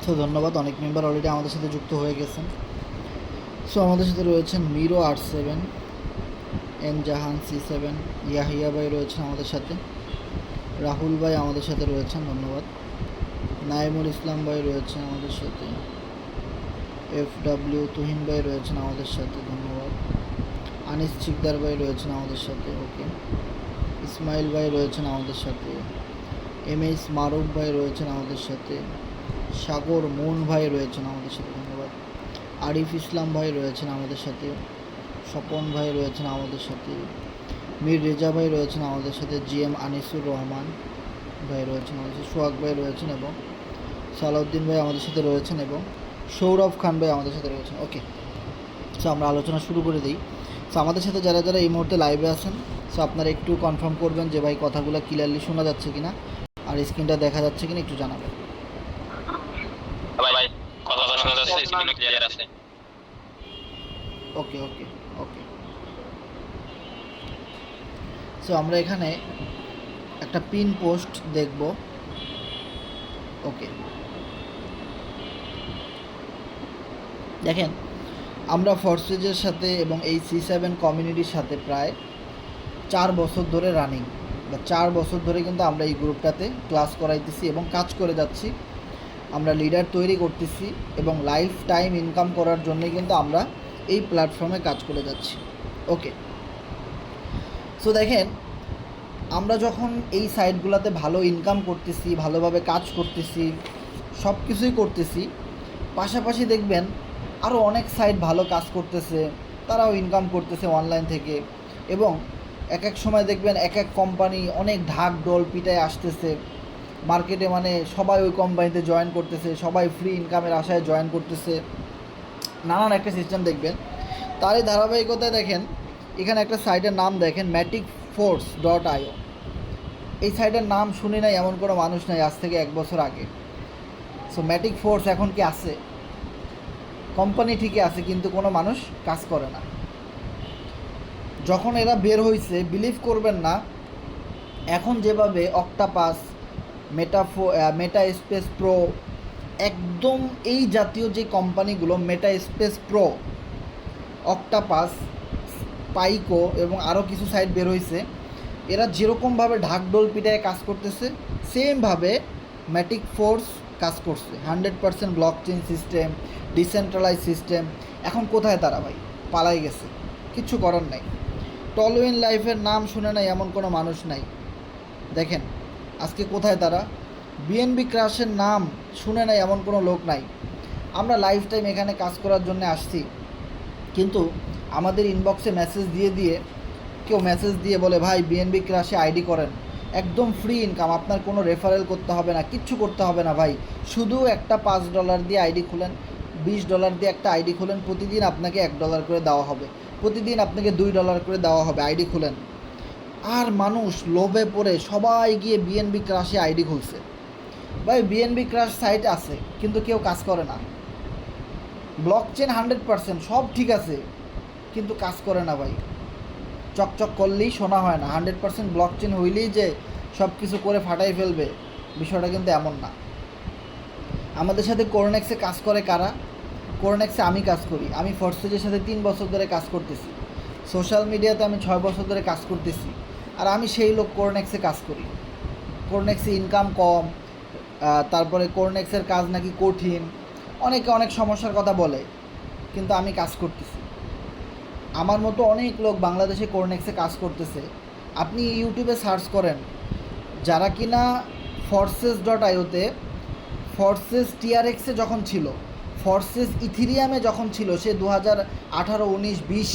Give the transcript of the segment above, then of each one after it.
তো ধন্যবাদ, অনেক মেম্বার অলরেডি আমাদের সাথে যুক্ত হয়ে গেছেন। সো আমাদের সাথে রয়েছেন মিরো R7, এন জাহান C7, ইয়াহিয়া ভাই রয়েছেন আমাদের সাথে, রাহুল ভাই আমাদের সাথে রয়েছেন, ধন্যবাদ। নাইমুল ইসলাম ভাই রয়েছেন আমাদের সাথে, FW তুহিন ভাই রয়েছেন আমাদের সাথে, ধন্যবাদ। আনিস চিকদার ভাই রয়েছেন আমাদের সাথে, ওকে। ইসমাইল ভাই রয়েছেন আমাদের সাথে, MS মারুফ ভাই রয়েছেন আমাদের সাথে, সাগর মন ভাই রয়েছেন আমাদের সাথে, ধন্যবাদ। আরিফ ইসলাম ভাই রয়েছেন আমাদের সাথে, স্বপন ভাই রয়েছেন আমাদের সাথে, মীর রেজা ভাই রয়েছেন আমাদের সাথে, GM আনিসুর রহমান ভাই রয়েছেন আমাদের সাথে, সোহাগ ভাই রয়েছেন এবং সালাউদ্দিন ভাই আমাদের সাথে রয়েছেন এবং সৌরভ খান ভাই আমাদের সাথে রয়েছেন, ওকে। সো আমরা আলোচনা শুরু করে দিই। সো আমাদের সাথে যারা যারা এই মুহূর্তে লাইভে আছেন, সো আপনারা একটু কনফার্ম করবেন যে ভাই কথাগুলো ক্লিয়ারলি শোনা যাচ্ছে কিনা আর স্ক্রিনটা দেখা যাচ্ছে কিনা একটু জানাবেন। ভাই কথা শোনা যাচ্ছে, স্ক্রিন ক্লিয়ার আছে। ওকে ওকে ওকে। সো আমরা এখানে একটা পিন পোস্ট দেখব, ওকে। দেখেন, আমরা ফোর্সেজের সাথে এবং এই C7 কমিউনিটির সাথে প্রায় 4 বছর ধরে রানিং, বা 4 বছর ধরে কিন্তু আমরা এই গ্রুপটাতে ক্লাস করাইতেছি এবং কাজ করে যাচ্ছি। আমরা লিডার তৈরি করতেছি এবং লাইফ টাইম ইনকাম করার জন্যই কিন্তু আমরা এই প্ল্যাটফর্মে কাজ করে যাচ্ছি, ওকে। সো দেখেন, আমরা যখন এই সাইটগুলোতে ভালো ইনকাম করতেছি, ভালোভাবে কাজ করতেছি, সব কিছুই করতেছি, পাশাপাশি দেখবেন আরও অনেক সাইট ভালো কাজ করতেছে, তারাও ইনকাম করতেছে অনলাইন থেকে, এবং এক এক সময় দেখবেন এক এক কোম্পানি অনেক ঢাক ডোল পিটায় আসতেছে মার্কেটে, মানে সবাই ওই কোম্পানিতে জয়েন করতেছে, সবাই ফ্রি ইনকামের আশায় জয়েন করতেছে, নানান একটা সিস্টেম দেখবেন। তারই ধারাবাহিকতায় দেখেন এখানে একটা সাইটের নাম দেখেন, maticforce.io। এই সাইটের নাম শুনি নাই এমন কোনো মানুষ নাই আজ থেকে 1 বছর আগে। সো ম্যাটিক ফোর্স এখন কি আছে? কোম্পানি ঠিকই আছে, কিন্তু কোনো মানুষ কাজ করে না। যখন এরা বের হয়েছে, বিলিভ করবেন না, এখন যেভাবে অক্টাপাস, মেটা স্পেস প্রো, একদম এই জাতীয় যে কোম্পানিগুলো, মেটা স্পেস প্রো, অক্টাপাস, পাইকো এবং আরও কিছু সাইট বের হয়েছে, এরা যেরকমভাবে ঢাকডোল পিটায় কাজ করতেছে, সেমভাবে ম্যাটিক ফোর্স কাজ করছে। 100% block chain system, decentralise system. এখন কোথায় তারা ভাই? পালাই গেছে, কিচ্ছু করার নাই। টলউইন লাইফের নাম শুনে নাই এমন কোনো মানুষ নাই। দেখেন আজকে কোথায় তারা? বিএনবি ক্রাশের নাম শুনে নাই এমন কোনো লোক নাই। আমরা লাইফ টাইম এখানে কাজ করার জন্য আসছি, কিন্তু আমাদের ইনবক্সে মেসেজ দিয়ে কেউ মেসেজ দিয়ে বলে ভাই বিএনবি ক্রাশে আইডি করেন, একদম ফ্রি ইনকাম, আপনার কোনো রেফারেল করতে হবে না, কিচ্ছু করতে হবে না ভাই, শুধু একটা $5 দিয়ে আইডি খুলেন, $20 দিয়ে একটা আইডি খুলেন, প্রতিদিন আপনাকে $1 করে দেওয়া হবে, প্রতিদিন আপনাকে $2 করে দেওয়া হবে, আইডি খুলেন। আর মানুষ লোভে পড়ে সবাই গিয়ে বিএনবি ক্রাশে আইডি খুলছে। ভাই বিএনবি ক্রাশ সাইট আছে কিন্তু কেউ কাজ করে না। ব্লক চেন 100% সব ঠিক আছে, কিন্তু কাজ করে না ভাই। চকচক করলেই শোনা হয় না। 100% ব্লক চেন হইলেই যে সব কিছু করে ফাটাই ফেলবে, বিষয়টা কিন্তু এমন না। আমাদের সাথে কোরনেক্সে কাজ করে কারা? কোরনেক্সে আমি কাজ করি, আমি ফোর্সেজের সাথে 3 বছর ধরে কাজ করতেছি, সোশ্যাল মিডিয়াতে আমি 6 বছর ধরে কাজ করতেছি, আর আমি সেই লোক কোরনেক্সে কাজ করি। কোরনেক্সে ইনকাম কম, তারপরে কোরনেক্সের কাজ নাকি কঠিন, অনেকে অনেক সমস্যার কথা বলে, কিন্তু আমি কাজ করতেছি। আমার মতো অনেক লোক বাংলাদেশে কোরনেক্সে কাজ করতেছে। আপনি ইউটিউবে সার্চ করেন, যারা কিনা forces.ioতে, ফরসেস TRX-এ যখন ছিল, ফরসেস ইথিরিয়ামে যখন ছিল, সে 2018, 19, 20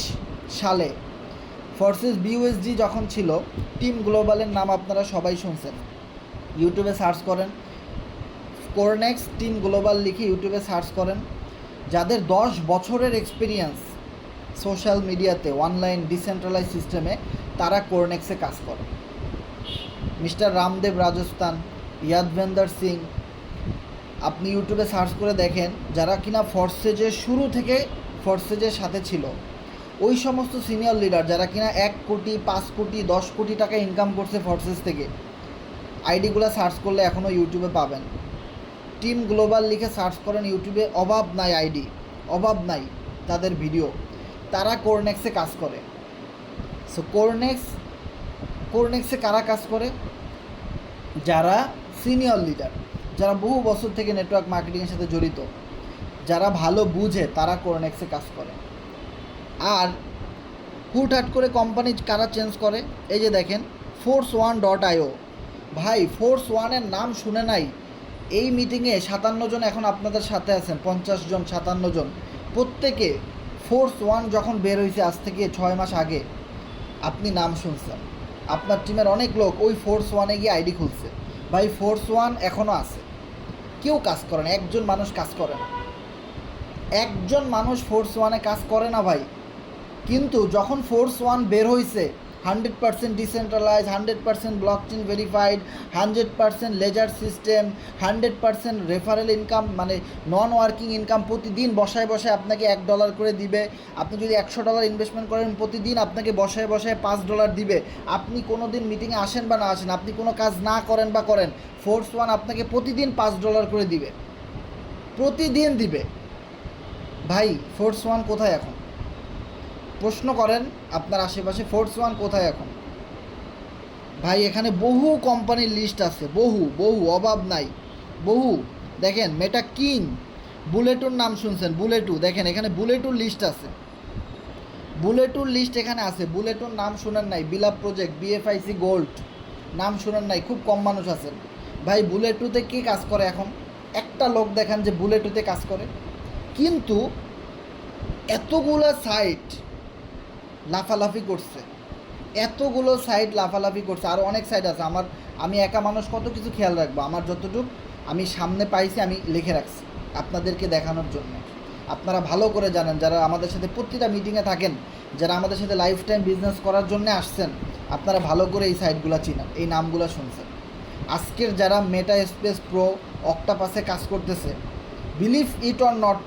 সালে, ফরসেস BUSD যখন ছিল, টিম গ্লোবালের নাম আপনারা সবাই শুনছেন। ইউটিউবে সার্চ করেন কোরনেক্স টিম গ্লোবাল লিখে ইউটিউবে সার্চ করেন। যাদের 10 বছরের এক্সপিরিয়েন্স সোশ্যাল মিডিয়াতে, অনলাইন ডিসেন্ট্রালাইজ সিস্টেমে, তারা কোরনেক্সে কাজ করে। মিস্টার রামদেব রাজস্থান, ইয়াদভেন্দর সিং, আপনি ইউটিউবে সার্চ করে দেখেন, যারা কিনা ফোর্সেজের শুরু থেকে ফোর্সেজের সাথে ছিল, ওই সমস্ত সিনিয়র লিডার যারা কিনা 1 কোটি, 5 কোটি, 10 কোটি টাকা ইনকাম করছে ফোর্সেস থেকে, আইডিগুলো সার্চ করলে এখনও ইউটিউবে পাবেন। টিম গ্লোবাল লিখে সার্চ করেন ইউটিউবে, অভাব নাই আইডি, অভাব নাই তাদের ভিডিও। তারা কোরনেক্সে কাজ করে। সো কোরনেক্সে কারা কাজ করে? যারা সিনিয়র লিডার, যারা বহু বছর থেকে নেটওয়ার্ক মার্কেটিংয়ের সাথে জড়িত, যারা ভালো বুঝে, তারা কোরনেক্সে কাজ করে। আর হুটহাট করে কোম্পানি কারা চেঞ্জ করে? এই যে দেখেন Force1.io, ভাই Force1-এর নাম শুনে নাই? এই মিটিংয়ে 57 জন এখন আপনাদের সাথে আছেন, 50 জন 57 জন, প্রত্যেকে Force1 যখন বের হয়েছে আজ থেকে 6 মাস আগে আপনি নাম শুনছেন। আপনার টিমের অনেক লোক ওই Force1-এ গিয়ে আইডি খুলছে। ভাই Force1 এখনও আছে, কেউ কাজ করে না, একজন মানুষ কাজ করে না, একজন মানুষ Force1-এ কাজ করে না ভাই। কিন্তু যখন Force1 বের হয়েছে 100% decentralise, 100% blockchain verified, 100% ledger system, 100% referral income, মানে নন ওয়ার্কিং ইনকাম, প্রতিদিন বসায় বসায় আপনাকে $1 করে দিবে। আপনি যদি $100 ইনভেস্টমেন্ট করেন, প্রতিদিন আপনাকে বসায় বসায় $5 দিবে। আপনি কোনো দিন মিটিংয়ে আসেন বা না আসেন, আপনি কোনো কাজ না করেন বা করেন, Force1 আপনাকে প্রতিদিন $5 করে দিবে, প্রতিদিন দিবে। ভাই Force1 কোথায় এখন? প্রশ্ন করেন আপনার আশেপাশে, Force1 কোথায় এখন? ভাই এখানে বহু কোম্পানির লিস্ট আছে, বহু বহু, অভাব নাই, বহু। দেখেন মেটা কিং, বুলেটুর নাম শুনছেন? বুলেটু, দেখেন এখানে বুলেটুর লিস্ট আছে, বুলেটুর লিস্ট এখানে আছে। বুলেটুর নাম শুনেন নাই? বিলাপ প্রজেক্ট, BFIC গোল্ড, নাম শুনেন নাই? খুব কম মানুষ আছেন। ভাই বুলেটুতে কে কাজ করে এখন? একটা লোক দেখান যে বুলেটুতে কাজ করে। কিন্তু এতগুলো সাইট লাফালাফি করছে, এতগুলো সাইট লাফালাফি করছে, আরও অনেক সাইট আছে। আমি একা মানুষ কত কিছু খেয়াল রাখবো? আমার যতটুকু আমি সামনে পাইছি আমি লিখে রাখছি আপনাদেরকে দেখানোর জন্য। আপনারা ভালো করে জানেন, যারা আমাদের সাথে প্রতিটা মিটিংয়ে থাকেন, যারা আমাদের সাথে লাইফ টাইম বিজনেস করার জন্য আসছেন, আপনারা ভালো করে এই সাইটগুলো চিনেন, এই নামগুলো শুনছেন। আজকের যারা মেটা স্পেস প্রো, অক্টাপাসে কাজ করতেছে, বিলিভ ইট অর নট,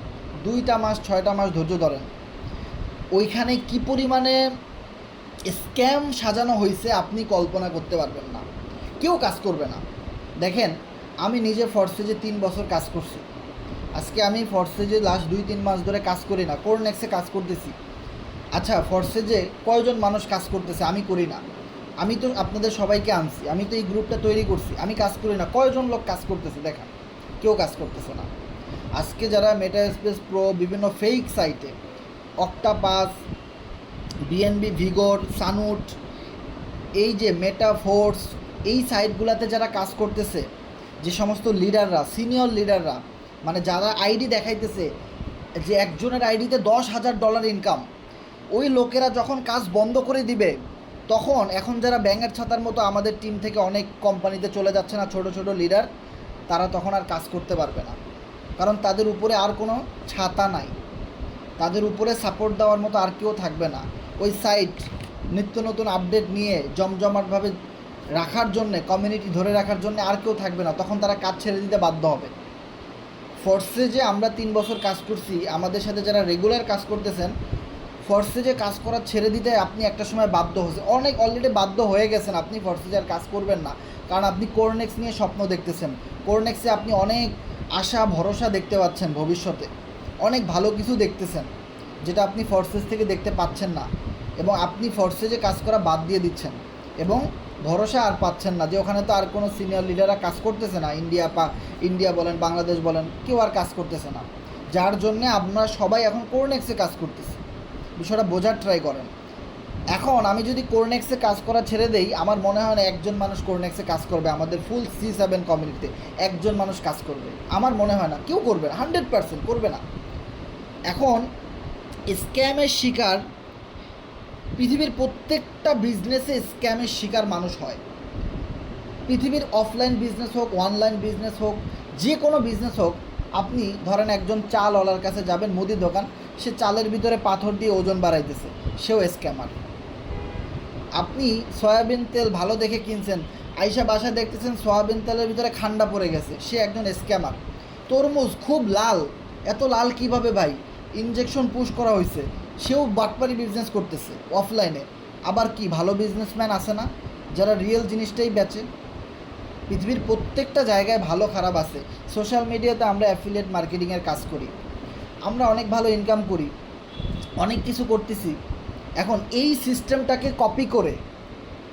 2টা মাস 6টা মাস ধৈর্য ধরেন, ওইখানে কি পরিমাণে স্ক্যাম সাজানো হয়েছে আপনি কল্পনা করতে পারবেন না। কেউ কাজ করবে না। দেখেন আমি নিজে ফরসেজে 3 বছর কাজ করছি। আজকে আমি ফরসেজে লাস্ট 2-3 মাস ধরে কাজ করি না, কোরনেক্সে কাজ করতেছি। আচ্ছা ফরসেজে কয়জন মানুষ কাজ করতেছে? আমি করি না। আমি তো আপনাদের সবাইকে আনছি, আমি তো এই গ্রুপটা তৈরি করছি, আমি কাজ করি না। কয়জন লোক কাজ করতেছে দেখান? কেউ কাজ করতেছে না। আজকে যারা মেটা স্পেস প্রো, বিভিন্ন ফেক সাইটে, অক্টাপাস, BNB ভিগোর, সানুট, এই যে মেটাফোর্স, এই সাইটগুলোতে যারা কাজ করতেছে, যে সমস্ত লিডাররা, সিনিয়র লিডাররা, মানে যারা আইডি দেখাইতেছে যে একজনের আইডিতে $10,000 ইনকাম, ওই লোকেরা যখন কাজ বন্ধ করে দিবে, তখন এখন যারা ব্যাঙের ছাতার মতো আমাদের টিম থেকে অনেক কোম্পানিতে চলে যাচ্ছে না, ছোট ছোট লিডার, তারা তখন আর কাজ করতে পারবে না। কারণ তাদের উপরে আর কোনো ছাতা নাই, তাদের উপরে সাপোর্ট দেওয়ার মতো আর কেউ থাকবে না। ওই সাইট নিত্য নতুন আপডেট নিয়ে জমজমাটভাবে রাখার জন্যে, কমিউনিটি ধরে রাখার জন্য আর কেউ থাকবে না, তখন তারা কাজ ছেড়ে দিতে বাধ্য হবে। ফরসেজে আমরা 3 বছর কাজ করছি, আমাদের সাথে যারা রেগুলার কাজ করতেছেন, ফরসেজে কাজ করা ছেড়ে দিতে আপনি একটা সময় বাধ্য হয়েছে, অনেক অলরেডি বাধ্য হয়ে গেছেন, আপনি ফরসেজে আর কাজ করবেন না। কারণ আপনি কোরনেক্স নিয়ে স্বপ্ন দেখতেছেন, কোরনেক্সে আপনি অনেক আশা ভরসা দেখতে পাচ্ছেন, ভবিষ্যতে অনেক ভালো কিছু দেখতেছেন, যেটা আপনি ফরসেজ থেকে দেখতে পাচ্ছেন না। এবং আপনি ফরসেজে কাজ করা বাদ দিয়ে দিচ্ছেন এবং ভরসা আর পাচ্ছেন না যে ওখানে তো আর কোনো সিনিয়র লিডাররা কাজ করতেছে না, ইন্ডিয়া বলেন, বাংলাদেশ বলেন, কেউ আর কাজ করতেছে না, যার জন্যে আপনারা সবাই এখন কোরনেক্সে কাজ করতেছে। বিষয়টা বোঝার ট্রাই করেন। এখন আমি যদি কোরনেক্সে কাজ করা ছেড়ে দেই, আমার মনে হয় না একজন মানুষ কোরনেক্সে কাজ করবে। আমাদের ফুল C7 কমিউনিটিতে একজন মানুষ কাজ করবে, আমার মনে হয় না। কেউ করবে না, 100% করবে না। এখন স্ক্যামের শিকার, পৃথিবীর প্রত্যেকটা বিজনেসে স্ক্যামের শিকার মানুষ হয়। পৃথিবীর অফলাইন বিজনেস হোক, অনলাইন বিজনেস হোক, যে কোনো বিজনেস হোক, আপনি ধরেন একজন চালওয়ালার কাছে যাবেন, মুদির দোকান, সে চালের ভিতরে পাথর দিয়ে ওজন বাড়াইতেছে, সেও স্ক্যামার। আপনি সয়াবিন তেল ভালো দেখে কিনছেন, আইসা বাসায় দেখতেছেন সয়াবিন তেলের ভিতরে খান্ডা পড়ে গেছে, সে একজন স্ক্যামার। তরমুজ খুব লাল, এত লাল কিভাবে ভাই? ইনজেকশন পুশ করা হয়েছে, সেও বাটপারি বিজনেস করতেছে অফলাইনে। আবার কি ভালো বিজনেসম্যান আছে না, যারা রিয়েল জিনিসটাই বেচে? পৃথিবীর প্রত্যেকটা জায়গায় ভালো খারাপ আছে। সোশ্যাল মিডিয়াতে আমরা অ্যাফিলিয়েট মার্কেটিংয়ের কাজ করি, আমরা অনেক ভালো ইনকাম করি, অনেক কিছু করতেছি। এখন এই সিস্টেমটাকে কপি করে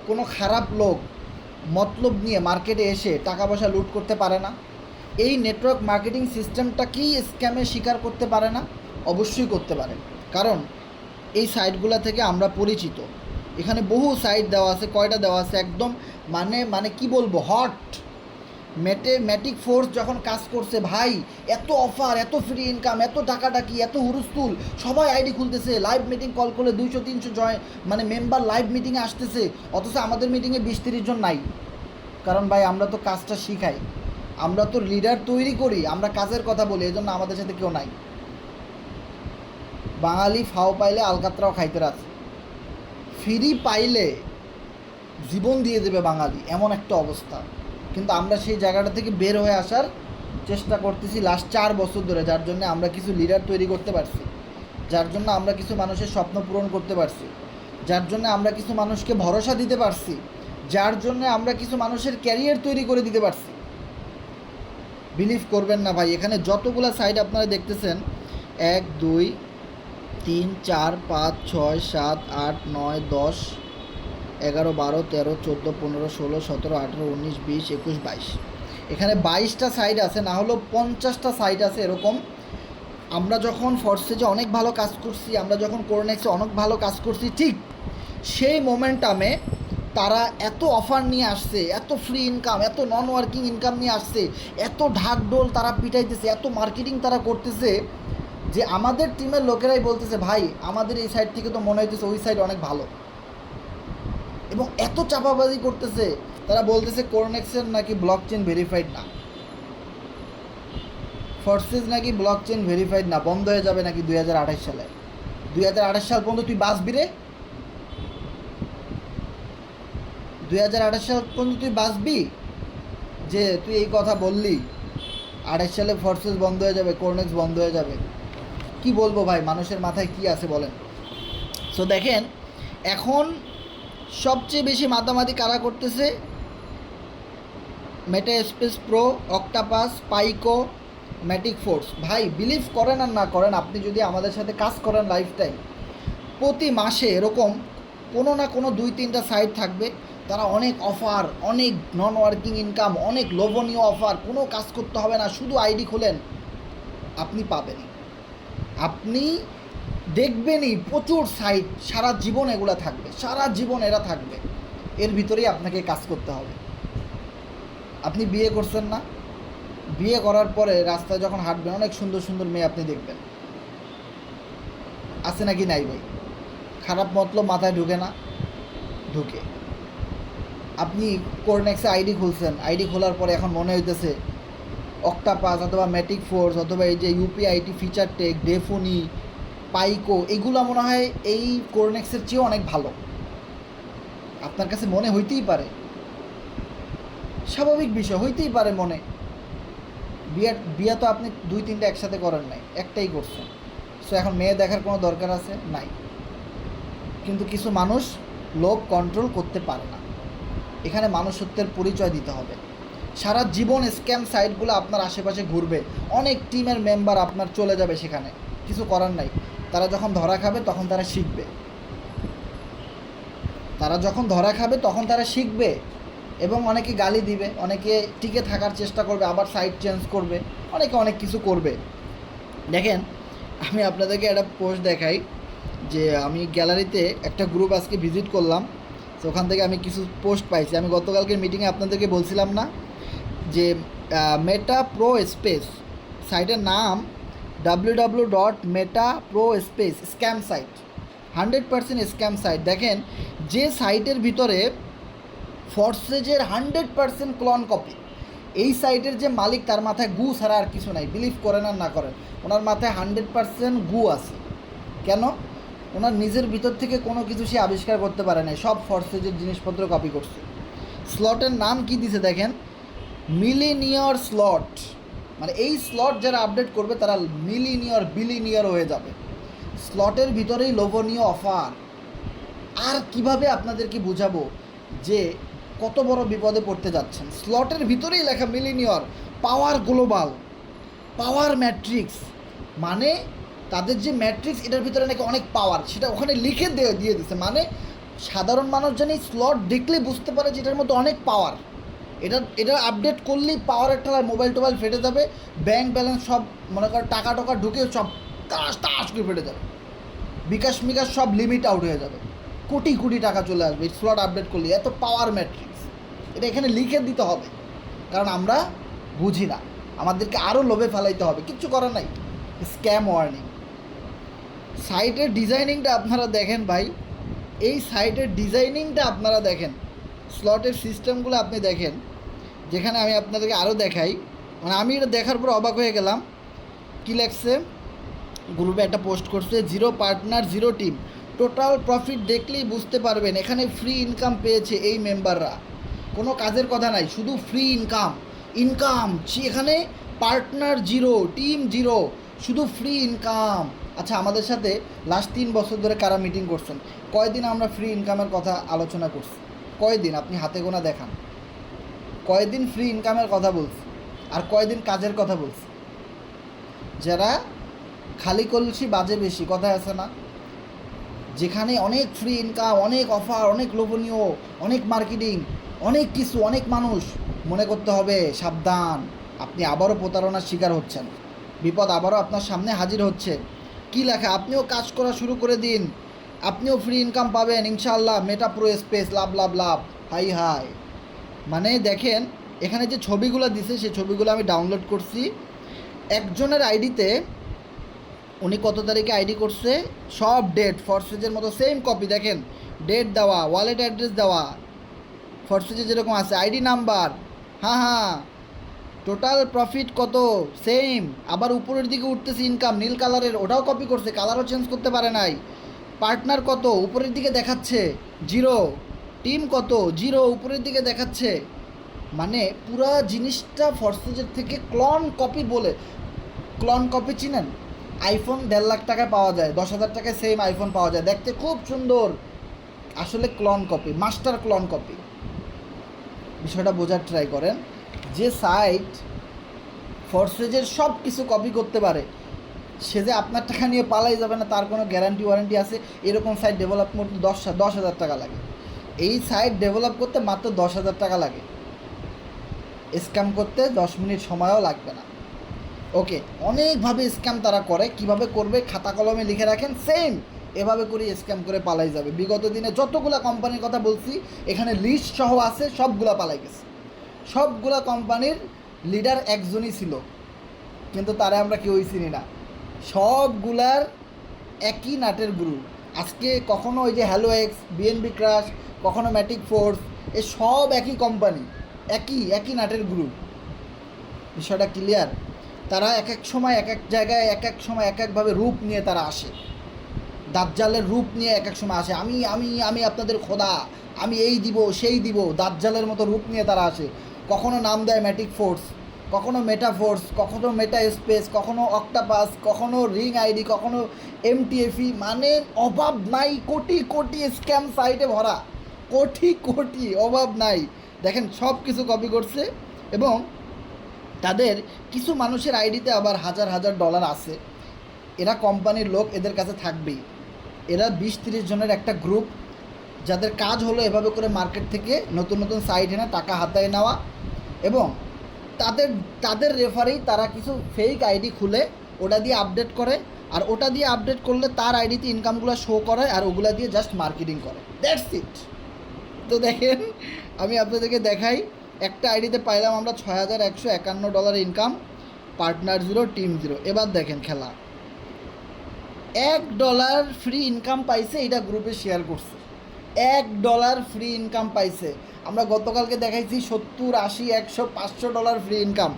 কোনো খারাপ লোক মতলব নিয়ে মার্কেটে এসে টাকা পয়সা লুট করতে পারে না? এই নেটওয়ার্ক মার্কেটিং সিস্টেমটা কি স্ক্যামের শিকার করতে পারে না? অবশ্যই করতে পারে, কারণ এই সাইটগুলো থেকে আমরা পরিচিত। এখানে বহু সাইট দেওয়া আছে, কয়টা দেওয়া আছে একদম মানে কি বলবো, হট। ম্যাটিক ফোর্স যখন কাজ করছে ভাই, এত অফার, এত ফ্রি ইনকাম, এত টাকাটাকি, এত হুরুস্তুল, সবাই আইডি খুলতেছে, লাইভ মিটিং কল করলে 200-300 মেম্বার লাইভ মিটিংয়ে আসতেছে, অথচ আমাদের মিটিংয়ে 20-30 জন নাই। কারণ ভাই আমরা তো কাজটা শিখাই, আমরা তো লিডার তৈরি করি, আমরা কাজের কথা বলি, এই জন্য আমাদের সাথে কেউ নাই। বাঙালি ফাও পাইলে আলকাতরাও খাইতে রাখে, ফ্রি পাইলে জীবন দিয়ে দেবে বাঙালি, এমন একটা অবস্থা। কিন্তু আমরা সেই জায়গাটা থেকে বের হয়ে আসার চেষ্টা করতেছি লাস্ট 4 বছর ধরে, যার জন্য আমরা কিছু লিডার তৈরি করতে পারছি, যার জন্য আমরা কিছু মানুষের স্বপ্ন পূরণ করতে পারছি, যার জন্য আমরা কিছু মানুষকে ভরসা দিতে পারছি, যার জন্য আমরা কিছু মানুষের ক্যারিয়ার তৈরি করে দিতে পারছি। বিলিভ করবেন না ভাই, এখানে যতগুলো সাইট আপনারা দেখতেছেন, 1 2 3 4 5 6 7 8 9 10 11 12 13 14 15 16 17 18 19 20 21 22, এখানে 22টা সাইট আছে, না হলেও 50টা সাইট আছে এরকম। আমরা যখন ফরসেজে অনেক ভালো কাজ করছি, আমরা যখন কোরনেক্সে অনেক ভালো কাজ করছি, ঠিক সেই মোমেন্টামে তারা এত অফার নিয়ে আসছে, এত ফ্রি ইনকাম, এত নন ওয়ার্কিং ইনকাম নিয়ে আসছে, এত ঢাকঢোল তারা পিটাইতেছে, এত মার্কেটিং তারা করতেছে, যে আমাদের টিমের লোকেরাই বলতেছে ভাই আমাদের এই সাইড থেকে তো মনে হইতেছে ওই সাইড অনেক ভালো। এবং এত চাপাবাজি করতেছে, তারা বলতেছে কোরনেক্সের নাকি ব্লক চেন ভেরিফাইড না, ফরসেজ নাকি ব্লক চেন ভেরিফাইড না, বন্ধ হয়ে যাবে নাকি 2028 সালে। 2028 সাল পর্যন্ত তুই বাঁচবি রে? 2028 সাল পর্যন্ত তুই বাঁচবি? যে তুই এই কথা বললি 28 সালে ফরসেজ বন্ধ হয়ে যাবে, কোরনেক্স বন্ধ হয়ে যাবে, কি বলবো ভাই, মানুষের মাথায় কি আছে বলেন? সো দেখেন, এখন সবচেয়ে বেশি মাতামাতি কারা করতেছে? মেটা স্পেস প্রো, অক্টাপাস, পাইকো, ম্যাটিক ফোর্স। ভাই বিলিভ করেন আর না করেন, আপনি যদি আমাদের সাথে কাজ করেন লাইফ টাইম, প্রতি মাসে এরকম কোনো না কোনো 2-3টা সাইট থাকবে, তারা অনেক অফার, অনেক নন ওয়ার্কিং ইনকাম, অনেক লোভনীয় অফার, কোনো কাজ করতে হবে না, শুধু আইডি খোলেন, আপনি পাবেনই, আপনি দেখবেনই প্রচুর সাইট, সারা জীবন এগুলো থাকবে, সারা জীবন এরা থাকবে, এর ভিতরেই আপনাকে কাজ করতে হবে। আপনি বিয়ে করছেন না, বিয়ে করার পরে রাস্তায় যখন হাঁটবেন অনেক সুন্দর সুন্দর মেয়ে আপনি দেখবেন, আছে নাকি নাই ভাই? খারাপ মতলব মাথায় ঢুকে না? ঢুকে। আপনি কোরনেক্সে আইডি খুলছেন, আইডি খোলার পরে এখন মনে হইতেছে অক্টাপাস অথবা ম্যাটিক ফোর্স অথবা এই যে ইউপিআইটি, ফিচার টেক, ডেফোনি, পাইকো, এগুলো মনে হয় এই কোরনেক্সের চেয়েও অনেক ভালো, আপনার কাছে মনে হইতেই পারে, স্বাভাবিক বিষয়, হইতেই পারে মনে। বিয়ে তো আপনি 2-3টা একসাথে করেন নাই, একটাই করছেন, সো এখন মেয়ে দেখার কোনো দরকার আছে নাই। কিন্তু কিছু মানুষ লোভ কন্ট্রোল করতে পারে না, এখানে মানুষত্বের পরিচয় দিতে হবে। সারা জীবন স্ক্যাম সাইটগুলো আপনার আশেপাশে ঘুরবে, অনেক টিমের মেম্বার আপনার চলে যাবে সেখানে, কিছু করার নাই। তারা যখন ধরা খাবে তখন তারা শিখবে, তারা যখন ধরা খাবে তখন তারা শিখবে, এবং অনেকে গালি দিবে, অনেকে টিকে থাকার চেষ্টা করবে, আবার সাইট চেঞ্জ করবে, অনেকে অনেক কিছু করবে। দেখেন, আমি আপনাদেরকে একটা পোস্ট দেখাই, যে আমি গ্যালারিতে একটা গ্রুপ আজকে ভিজিট করলাম, তো ওখান থেকে আমি কিছু পোস্ট পাইছি। আমি গতকালকের মিটিংয়ে আপনাদেরকে বলছিলাম না যে মেটা প্রো স্পেস সাইটের নাম www.metaprospace, scam site, 100% scam site. দেখেন, যে সাইটের ভিতরে ফরসেজের 100% ক্লন কপি, এই সাইটের যে মালিক তার মাথায় গু ছাড়া আর কিছু নাই, বিলিভ করেন আর না করেন, ওনার মাথায় 100% গু আছে। কেন? ওনার নিজের ভিতর থেকে কোনো কিছু সে আবিষ্কার করতে পারে না, সব ফরসেজের জিনিসপত্র কপি করছে। স্লটের নাম কি দিছে দেখেন, মিলিনিয়র স্লট, মানে এই স্লট যারা আপডেট করবে তারা মিলিনিয়র বিলিনিয়র হয়ে যাবে। স্লটের ভিতরেই লোভনীয় অফার। আর কিভাবে আপনাদেরকে বুঝাবো যে কত বড় বিপদে পড়তে যাচ্ছেন। স্লটের ভিতরেই লেখা মিলিনিয়র, পাওয়ার গ্লোবাল, পাওয়ার ম্যাট্রিক্স, মানে তাদের যে ম্যাট্রিক্স এটার ভিতরে নাকি অনেক পাওয়ার, সেটা ওখানে লিখে দিয়ে দিছে। মানে সাধারণ মানুষ জানি স্লট দেখলেই বুঝতে পারে যে এটার মধ্যে অনেক পাওয়ার। এটা আপডেট করলেই পাওয়ারের ঠেলায় মোবাইল টোবাইল ফেটে যাবে, ব্যাংক ব্যালেন্স সব মনে করো টাকা টাকা ঢুকে সব তাস করে ফেটে যাবে, বিকাশ মিকাশ সব লিমিট আউট হয়ে যাবে, কোটি কোটি টাকা চলে আসবে এই স্লট আপডেট করলে। এত পাওয়ার ম্যাট্রিক্স, এটা এখানে লিখে দিতে হবে, কারণ আমরা বুঝি না, আমাদেরকে আরও লোভে ফেলাইতে হবে, কিচ্ছু করার নাই। Scam warning. সাইটের ডিজাইনিংটা আপনারা দেখেন ভাই, এই সাইটের ডিজাইনিংটা আপনারা দেখেন, স্লটের সিস্টেমগুলো আপনি দেখেন, যেখানে আমি আপনাদেরকে আরও দেখাই। মানে আমি এটা দেখার পর অবাক হয়ে গেলাম। কী লেখছে গ্রুপে, একটা পোস্ট করছে, 0 পার্টনার 0 টিম, টোটাল প্রফিট দেখলেই বুঝতে পারবেন এখানে ফ্রি ইনকাম পেয়েছে এই মেম্বাররা। কোনো কাজের কথা নাই, শুধু ফ্রি ইনকাম এখানে পার্টনার 0, টিম 0, শুধু ফ্রি ইনকাম। আচ্ছা, আমাদের সাথে লাস্ট 3 বছর ধরে কারা মিটিং করছেন, কয়দিন আমরা ফ্রি ইনকামের কথা আলোচনা করছি? কয়দিন আপনি হাতে গোনা দেখান, কয়দিন ফ্রি ইনকামের কথা বলছি আর কয়দিন কাজের কথা বলছি? যারা খালি কলসি বাজে বেশি, কথা আছে না, যেখানে অনেক ফ্রি ইনকাম, অনেক অফার, অনেক লোভনীয়, অনেক মার্কেটিং, অনেক কিছু, অনেক মানুষ, মনে করতে হবে সাবধান, আপনি আবারও প্রতারণার শিকার হচ্ছেন, বিপদ আবারও আপনার সামনে হাজির হচ্ছে। কি লেখা, আপনিও কাজ করা শুরু করে দিন, আপনিও ফ্রি ইনকাম পাবেন ইনশাআল্লাহ, মেটা প্রো স্পেস, লাভ লাভ লাভ, হাই হাই। মানে দেখেন এখানে যে ছবিগুলো দিছে, সেই ছবিগুলো আমি ডাউনলোড করছি। একজনের আইডিতে উনি কত তারিখে আইডি করছে, সব ডেট ফরসেজের মতো সেম কপি, দেখেন ডেট দেওয়া, ওয়ালেট অ্যাড্রেস দেওয়া, ফরসেজে যেরকম আছে, আইডি নাম্বার, হ্যাঁ, টোটাল প্রফিট কত সেম, আবার উপরের দিকে উঠতেছে ইনকাম নীল কালারের, ওটাও কপি করছে, কালারও চেঞ্জ করতে পারে নাই। পার্টনার কত উপরের দিকে দেখাচ্ছে 0, টিম কত 0 উপরের দিকে দেখাচ্ছে। মানে পুরা জিনিসটা ফরসেজের থেকে ক্লন কপি বলে। ক্লন কপি চিনেন? আইফোন 1.5 লাখ টাকায় পাওয়া যায়, 10,000 টাকায় সেম আইফোন পাওয়া যায়, দেখতে খুব সুন্দর, আসলে ক্লন কপি, মাস্টার ক্লন কপি। বিষয়টা বোঝার ট্রাই করেন। যে সাইট ফরসেজের সব কিছু কপি করতে পারে, সে যে আপনার টাকা নিয়ে পালাই যাবে না তার কোনো গ্যারান্টি ওয়ারেন্টি আছে? এরকম সাইট ডেভেলপ করতে 10,000 টাকা লাগে। এই সাইট ডেভেলপ করতে মাত্র 10,000 টাকা লাগে, স্ক্যাম করতে 10 মিনিট সময়ও লাগবে না। ওকে, অনেকভাবে স্ক্যাম তারা করে, কিভাবে করবে খাতা কলমে লিখে রাখেন, সেম এভাবে করে স্ক্যাম করে পালাই যাবে। বিগত দিনে যতগুলা কোম্পানির কথা বলছি এখানে লিস্ট সহ আছে, সবগুলা পালাই গেছে। সবগুলা কোম্পানির লিডার একজনই ছিল, কিন্তু তারা আমরা কেউই চিনি না। সবগুলার একই নাটের গ্রুপ। আজকে কখনো ওই যে হ্যালো এক্স, বিএনবি ক্রাশ, কখনো ম্যাটিক ফোর্স, এ সব একই কোম্পানি, একই নাটের গ্রুপ। বিষয়টা ক্লিয়ার? তারা এক এক সময় এক এক জায়গায় এক এক সময় এক একভাবে রূপ নিয়ে তারা আসে, দাজ্জালের রূপ নিয়ে এক এক সময় আসে। আমি আমি আমি আপনাদের খোদা, আমি এই দিব সেই দিব, দাজ্জালের মতো রূপ নিয়ে তারা আসে। কখনো নাম দেয় ম্যাটিক ফোর্স, কখনো মেটা ফোর্স, কখনো মেটা স্পেস, কখনো অক্টাপাস, কখনো রিং আইডি, কখনো এমটিএফই। মানে অভাব নাই, কোটি কোটি স্ক্যাম সাইটে ভরা, কোটি অভাব নাই। দেখেন সব কিছু কপি করছে, এবং তাদের কিছু মানুষের আইডিতে আবার হাজার ডলার আছে। এরা কোম্পানির লোক, এদের কাছে থাকবেই। এরা 20-30 জনের একটা গ্রুপ, যাদের কাজ হলো এভাবে করে মার্কেট থেকে নতুন নতুন সাইট এনে টাকা হাতায় নেওয়া, এবং তাদের রেফারেই তারা কিছু ফেক আইডি খুলে ওটা দিয়ে আপডেট করে, আর ওটা দিয়ে আপডেট করলে তার আইডিতে ইনকামগুলো শো করে, আর ওগুলা দিয়ে জাস্ট মার্কেটিং করে, দ্যাটস ইট। তো দেখেন আমি আপনাদেরকে দেখাই, একটা আইডিতে পাইলাম আমরা $6,151 ইনকাম, পার্টনার 0, টিম 0। এবার দেখেন খেলা, $1 ফ্রি ইনকাম পাইছে, এটা গ্রুপে শেয়ার করছে, $1 ফ্রি ইনকাম পাইছে। আমরা গতকালকে দেখাইছি 70, 80, 100, $500 ফ্রি ইনকাম।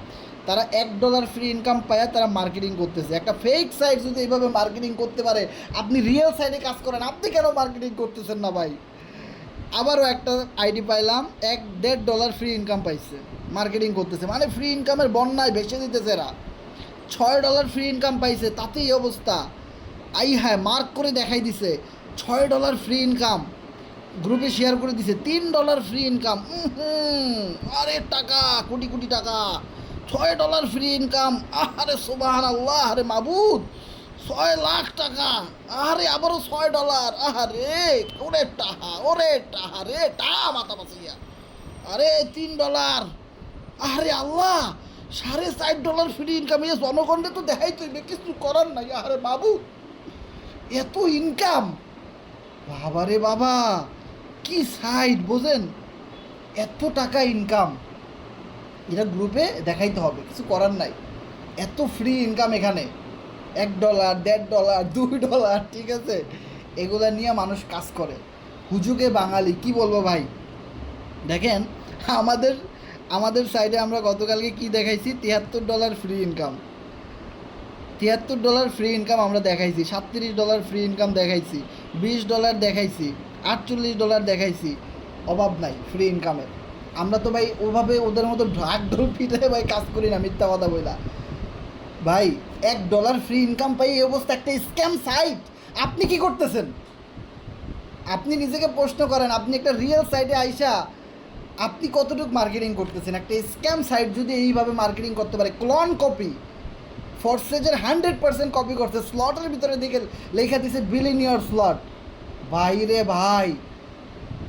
তারা $1 ফ্রি ইনকাম পায়, তারা মার্কেটিং করতেছে। একটা ফেক সাইট যদি এইভাবে মার্কেটিং করতে পারে, আপনি রিয়েল সাইটে কাজ করেন, আপনি কেন মার্কেটিং করতেছেন না ভাই? আবারও একটা আইডি পাইলাম, $1.5 ফ্রি ইনকাম পাইছে, মার্কেটিং করতেছে। মানে ফ্রি ইনকামের বন্যায় ভেসে দিতেছে এরা। $6 ফ্রি ইনকাম পাইছে, তাতেই অবস্থা। হ্যাঁ, মার্ক করে দেখাই দিছে $6 ফ্রি ইনকাম। গ্রুপে শেয়ার করে দিছে $3 ফ্রি ইনকাম। আরে টাকা, কোটি কোটি টাকা। $6 ফ্রি ইনকাম। আরে সুবহানাল্লাহ, আরে মাবুদ, 6 লাখ টাকা। আরে আবারও $6। আরে ওরে টাহা, ওরে টাহা রে, টাহা মাথা বাঁচিয়া। আরে $3। আরে আল্লাহ, $4.5 ফ্রি ইনকাম। এ জনগণে তো দেখাই তুইবে, কিছু করার নাই। আরে বাবু, এত ইনকাম, বাবা রে বাবা, কি সাইড বোঝেন, এত টাকা ইনকাম, এটা গ্রুপে দেখাইতে হবে, কিছু করার নাই। এত ফ্রি ইনকাম এখানে, $1, $1.5, $2, ঠিক আছে, এগুলা নিয়ে মানুষ কাজ করে। হুজুগে বাঙালি, কি বলবো ভাই। দেখেন আমাদের আমাদের সাইডে আমরা গতকালকে কি দেখাইছি, $73 ফ্রি ইনকাম। $73 ফ্রি ইনকাম আমরা দেখাইছি, $37 ফ্রি ইনকাম দেখাইছি, $20 দেখাইছি, $48 দেখাইছি। অভাব নাই ফ্রি ইনকামের। আমরা তো ভাই ওভাবে ওদের মতো ঢাকঢোল পিঠে ভাই কাজ করি না, মিথ্যা কথা বইলা ভাই। $1 ফ্রি ইনকাম পাই, এই অবস্থা, একটা স্ক্যাম সাইট। আপনি কি করতেছেন? আপনি নিজেকে প্রশ্ন করেন, আপনি একটা রিয়েল সাইটে আইসা আপনি কতটুকু মার্কেটিং করতেছেন? একটা স্ক্যাম সাইট যদি এইভাবে মার্কেটিং করতে পারে, ক্লোন কপি, ফোর্সেজের 100% কপি করছে, স্লটের ভিতরে দিকে লেখা দিছে বিলিং ইয়র স্লট। ভাই রে ভাই,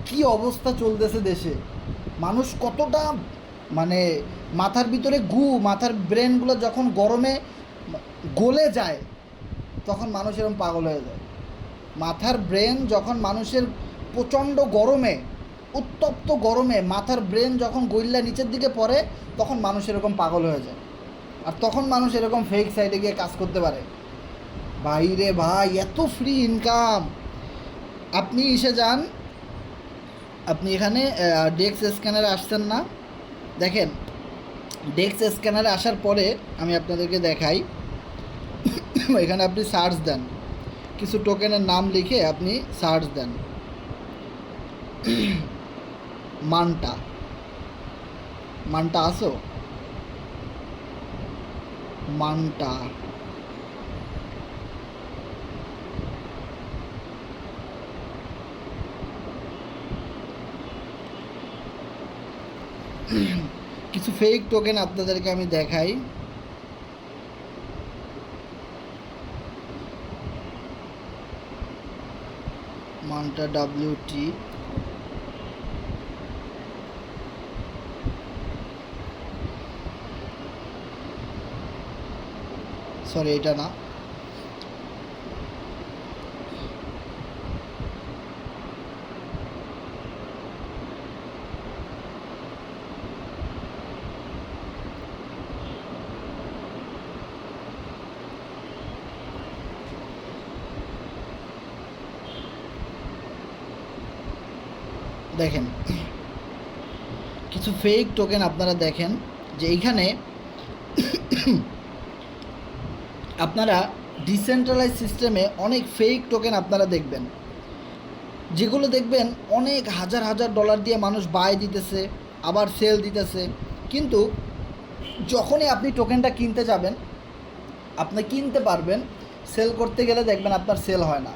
কি অবস্থা চলতেছে দেশে। মানুষ কতটা মানে মাথার ভিতরে মাথার ব্রেনগুলো যখন গরমে গলে যায় তখন মানুষ এরকম পাগল হয়ে যায়। মাথার ব্রেন যখন মানুষের প্রচণ্ড গরমে, উত্তপ্ত গরমে মাথার ব্রেন যখন গইল্লা নিচের দিকে পড়ে তখন মানুষ এরকম পাগল হয়ে যায়, আর তখন মানুষ এরকম ফেক সাইটে গিয়ে কাজ করতে পারে। ভাই রে ভাই, এত ফ্রি ইনকাম। আপনি এসে যান, আপনি এখানে ডেক্স স্ক্যানারে আসছেন না, দেখেন ডেক্স স্ক্যানারে আসার পরে আমি আপনাদেরকে দেখাই। এখানে আপনি সার্চ দেন, কিছু টোকেনের নাম লিখে আপনি সার্চ দেন। মানটা, মানটা আসো, মানটা, কিছু ফেক টোকেন আপনাদেরকে আমি দেখাই। মানটা WT, সরি এটা না, দেখেন কিছু ফেক টোকেন আপনারা দেখেন যে এইখানে আপনারা ডিসেন্ট্রালাইজ সিস্টেমে অনেক ফেক টোকেন আপনারা দেখবেন, যেগুলো দেখবেন অনেক হাজার হাজার ডলার দিয়ে মানুষ বাই দিতেছে, আবার সেল দিতেছে। কিন্তু যখনই আপনি টোকেনটা কিনতে যাবেন, আপনি কিনতে পারবেন, সেল করতে গেলে দেখবেন আপনার সেল হয় না,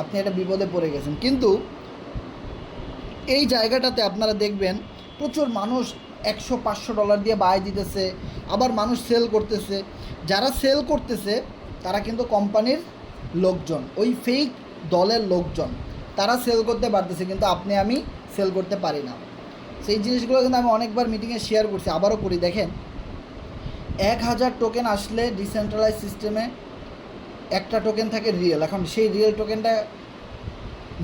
আপনি একটা বিপদে পড়ে গেছেন। কিন্তু এই জায়গাটাতে আপনারা দেখবেন প্রচুর মানুষ $100-500 দিয়ে বাই দিতেছে, আবার মানুষ সেল করতেছে। যারা সেল করতেছে তারা কিন্তু কোম্পানির লোকজন, ওই ফেক দলের লোকজন, তারা সেল করতে পারতেছে, কিন্তু আপনি আমি সেল করতে পারি না। সেই জিনিসগুলো কিন্তু আমি অনেকবার মিটিংয়ে শেয়ার করছি, আবারও করি। দেখেন 1000 টোকেন আসলে ডিসেন্ট্রালাইজ সিস্টেমে একটা টোকেন থাকে রিয়েল। এখন সেই রিয়েল টোকেনটা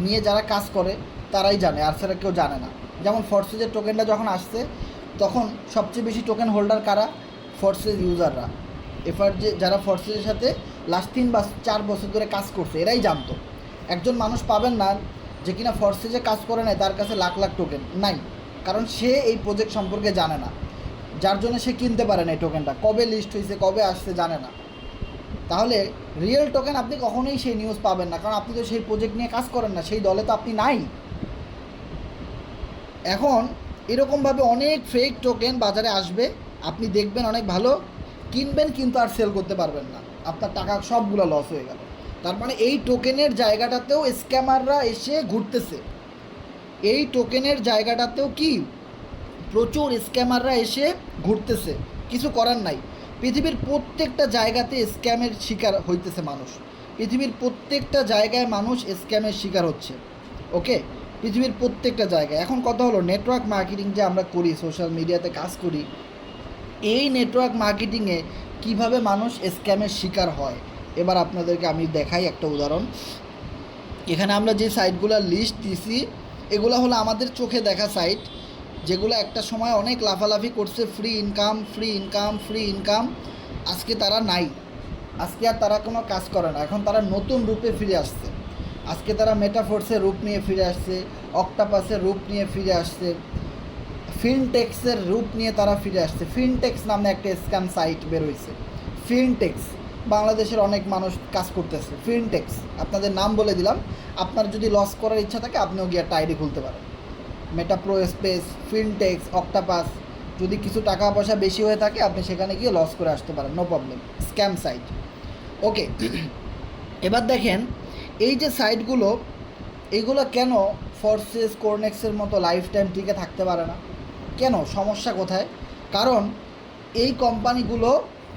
নিয়ে যারা কাজ করে তারাই জানে, আর সেটা কেউ জানে না। যেমন ফোর্সেজের টোকেনটা যখন আসছে তখন সবচেয়ে বেশি টোকেন হোল্ডার কারা? ফোর্সেজ ইউজাররা। যারা ফোর্সেজের সাথে লাস্ট 3 বা 4 বছর ধরে কাজ করছে এরাই জানতো। একজন মানুষ পাবেন না যে কিনা ফোর্সেজে কাজ করে নাই, তার কাছে লাখ লাখ টোকেন নাই, কারণ সে এই প্রজেক্ট সম্পর্কে জানে না, যার জন্য সে কিনতে পারে না এই টোকেনটা। কবে লিস্ট হয়েছে, কবে আসছে জানে না। তাহলে রিয়েল টোকেন আপনি কখনোই সেই নিউজ পাবেন না, কারণ আপনি তো সেই প্রজেক্ট নিয়ে কাজ করেন না, সেই দলে তো আপনি নাই। এখন এরকমভাবে অনেক ফেক টোকেন বাজারে আসবে, আপনি দেখবেন অনেক ভালো, কিনবেন কিন্তু আর সেল করতে পারবেন না, আপনার টাকা সবগুলো লস হয়ে গেল। তার মানে এই টোকেনের জায়গাটাতেও স্ক্যামাররা এসে ঘুরতেছে, এই টোকেনের জায়গাটাতেও কি প্রচুর স্ক্যামাররা এসে ঘুরতেছে, কিছু করার নাই। পৃথিবীর প্রত্যেকটা জায়গাতে স্ক্যামের শিকার হইতেছে মানুষ, পৃথিবীর প্রত্যেকটা জায়গায় মানুষ স্ক্যামের শিকার হচ্ছে। ওকে, পৃথিবীর প্রত্যেকটা জায়গায়। এখন কথা হলো নেটওয়ার্ক মার্কেটিং যে আমরা করি, সোশ্যাল মিডিয়াতে কাজ করি, এই নেটওয়ার্ক মার্কেটিংয়ে কিভাবে মানুষ স্ক্যামের শিকার হয় এবার আপনাদেরকে আমি দেখাই একটা উদাহরণ। এখানে আমরা যে সাইটগুলোর লিস্ট দিছি এগুলো হলো আমাদের চোখে দেখা সাইট, যেগুলো একটা সময় অনেক লাফালাফি করছে, free income free income free income. আজকে তারা নাই, আজকে আর তারা কোনো কাজ করে না, এখন তারা নতুন রূপে ফিরে আসছে। আজকে তারা মেটাফোর্সের রূপ নিয়ে ফিরে আসছে, অক্টাপাসের রূপ নিয়ে ফিরে আসছে, ফিনটেক্সের রূপ নিয়ে তারা ফিরে আসছে। ফিনটেক্স নামে একটা স্ক্যাম সাইট বেরোইছে, ফিনটেক্স। বাংলাদেশের অনেক মানুষ কাজ করতেছে ফিনটেক্স, আপনাদের নাম বলে দিলাম। আপনার যদি লস করার ইচ্ছা থাকে আপনিও গিয়ে একটা আইডি খুলতে পারেন, মেটাপ্রো স্পেস, ফিনটেক্স, অক্টাপাস। যদি কিছু টাকা পয়সা বেশি হয়ে থাকে আপনি সেখানে গিয়ে লস করে আসতে পারেন, নো প্রবলেম, স্ক্যাম সাইট। ওকে, এবার দেখেন এই যে সাইটগুলো, এইগুলো কেন ফোর্সেস কোরনেক্সের মতো লাইফ টাইম টিকে থাকতে পারে না? কেন, সমস্যা কোথায়? কারণ এই কোম্পানিগুলো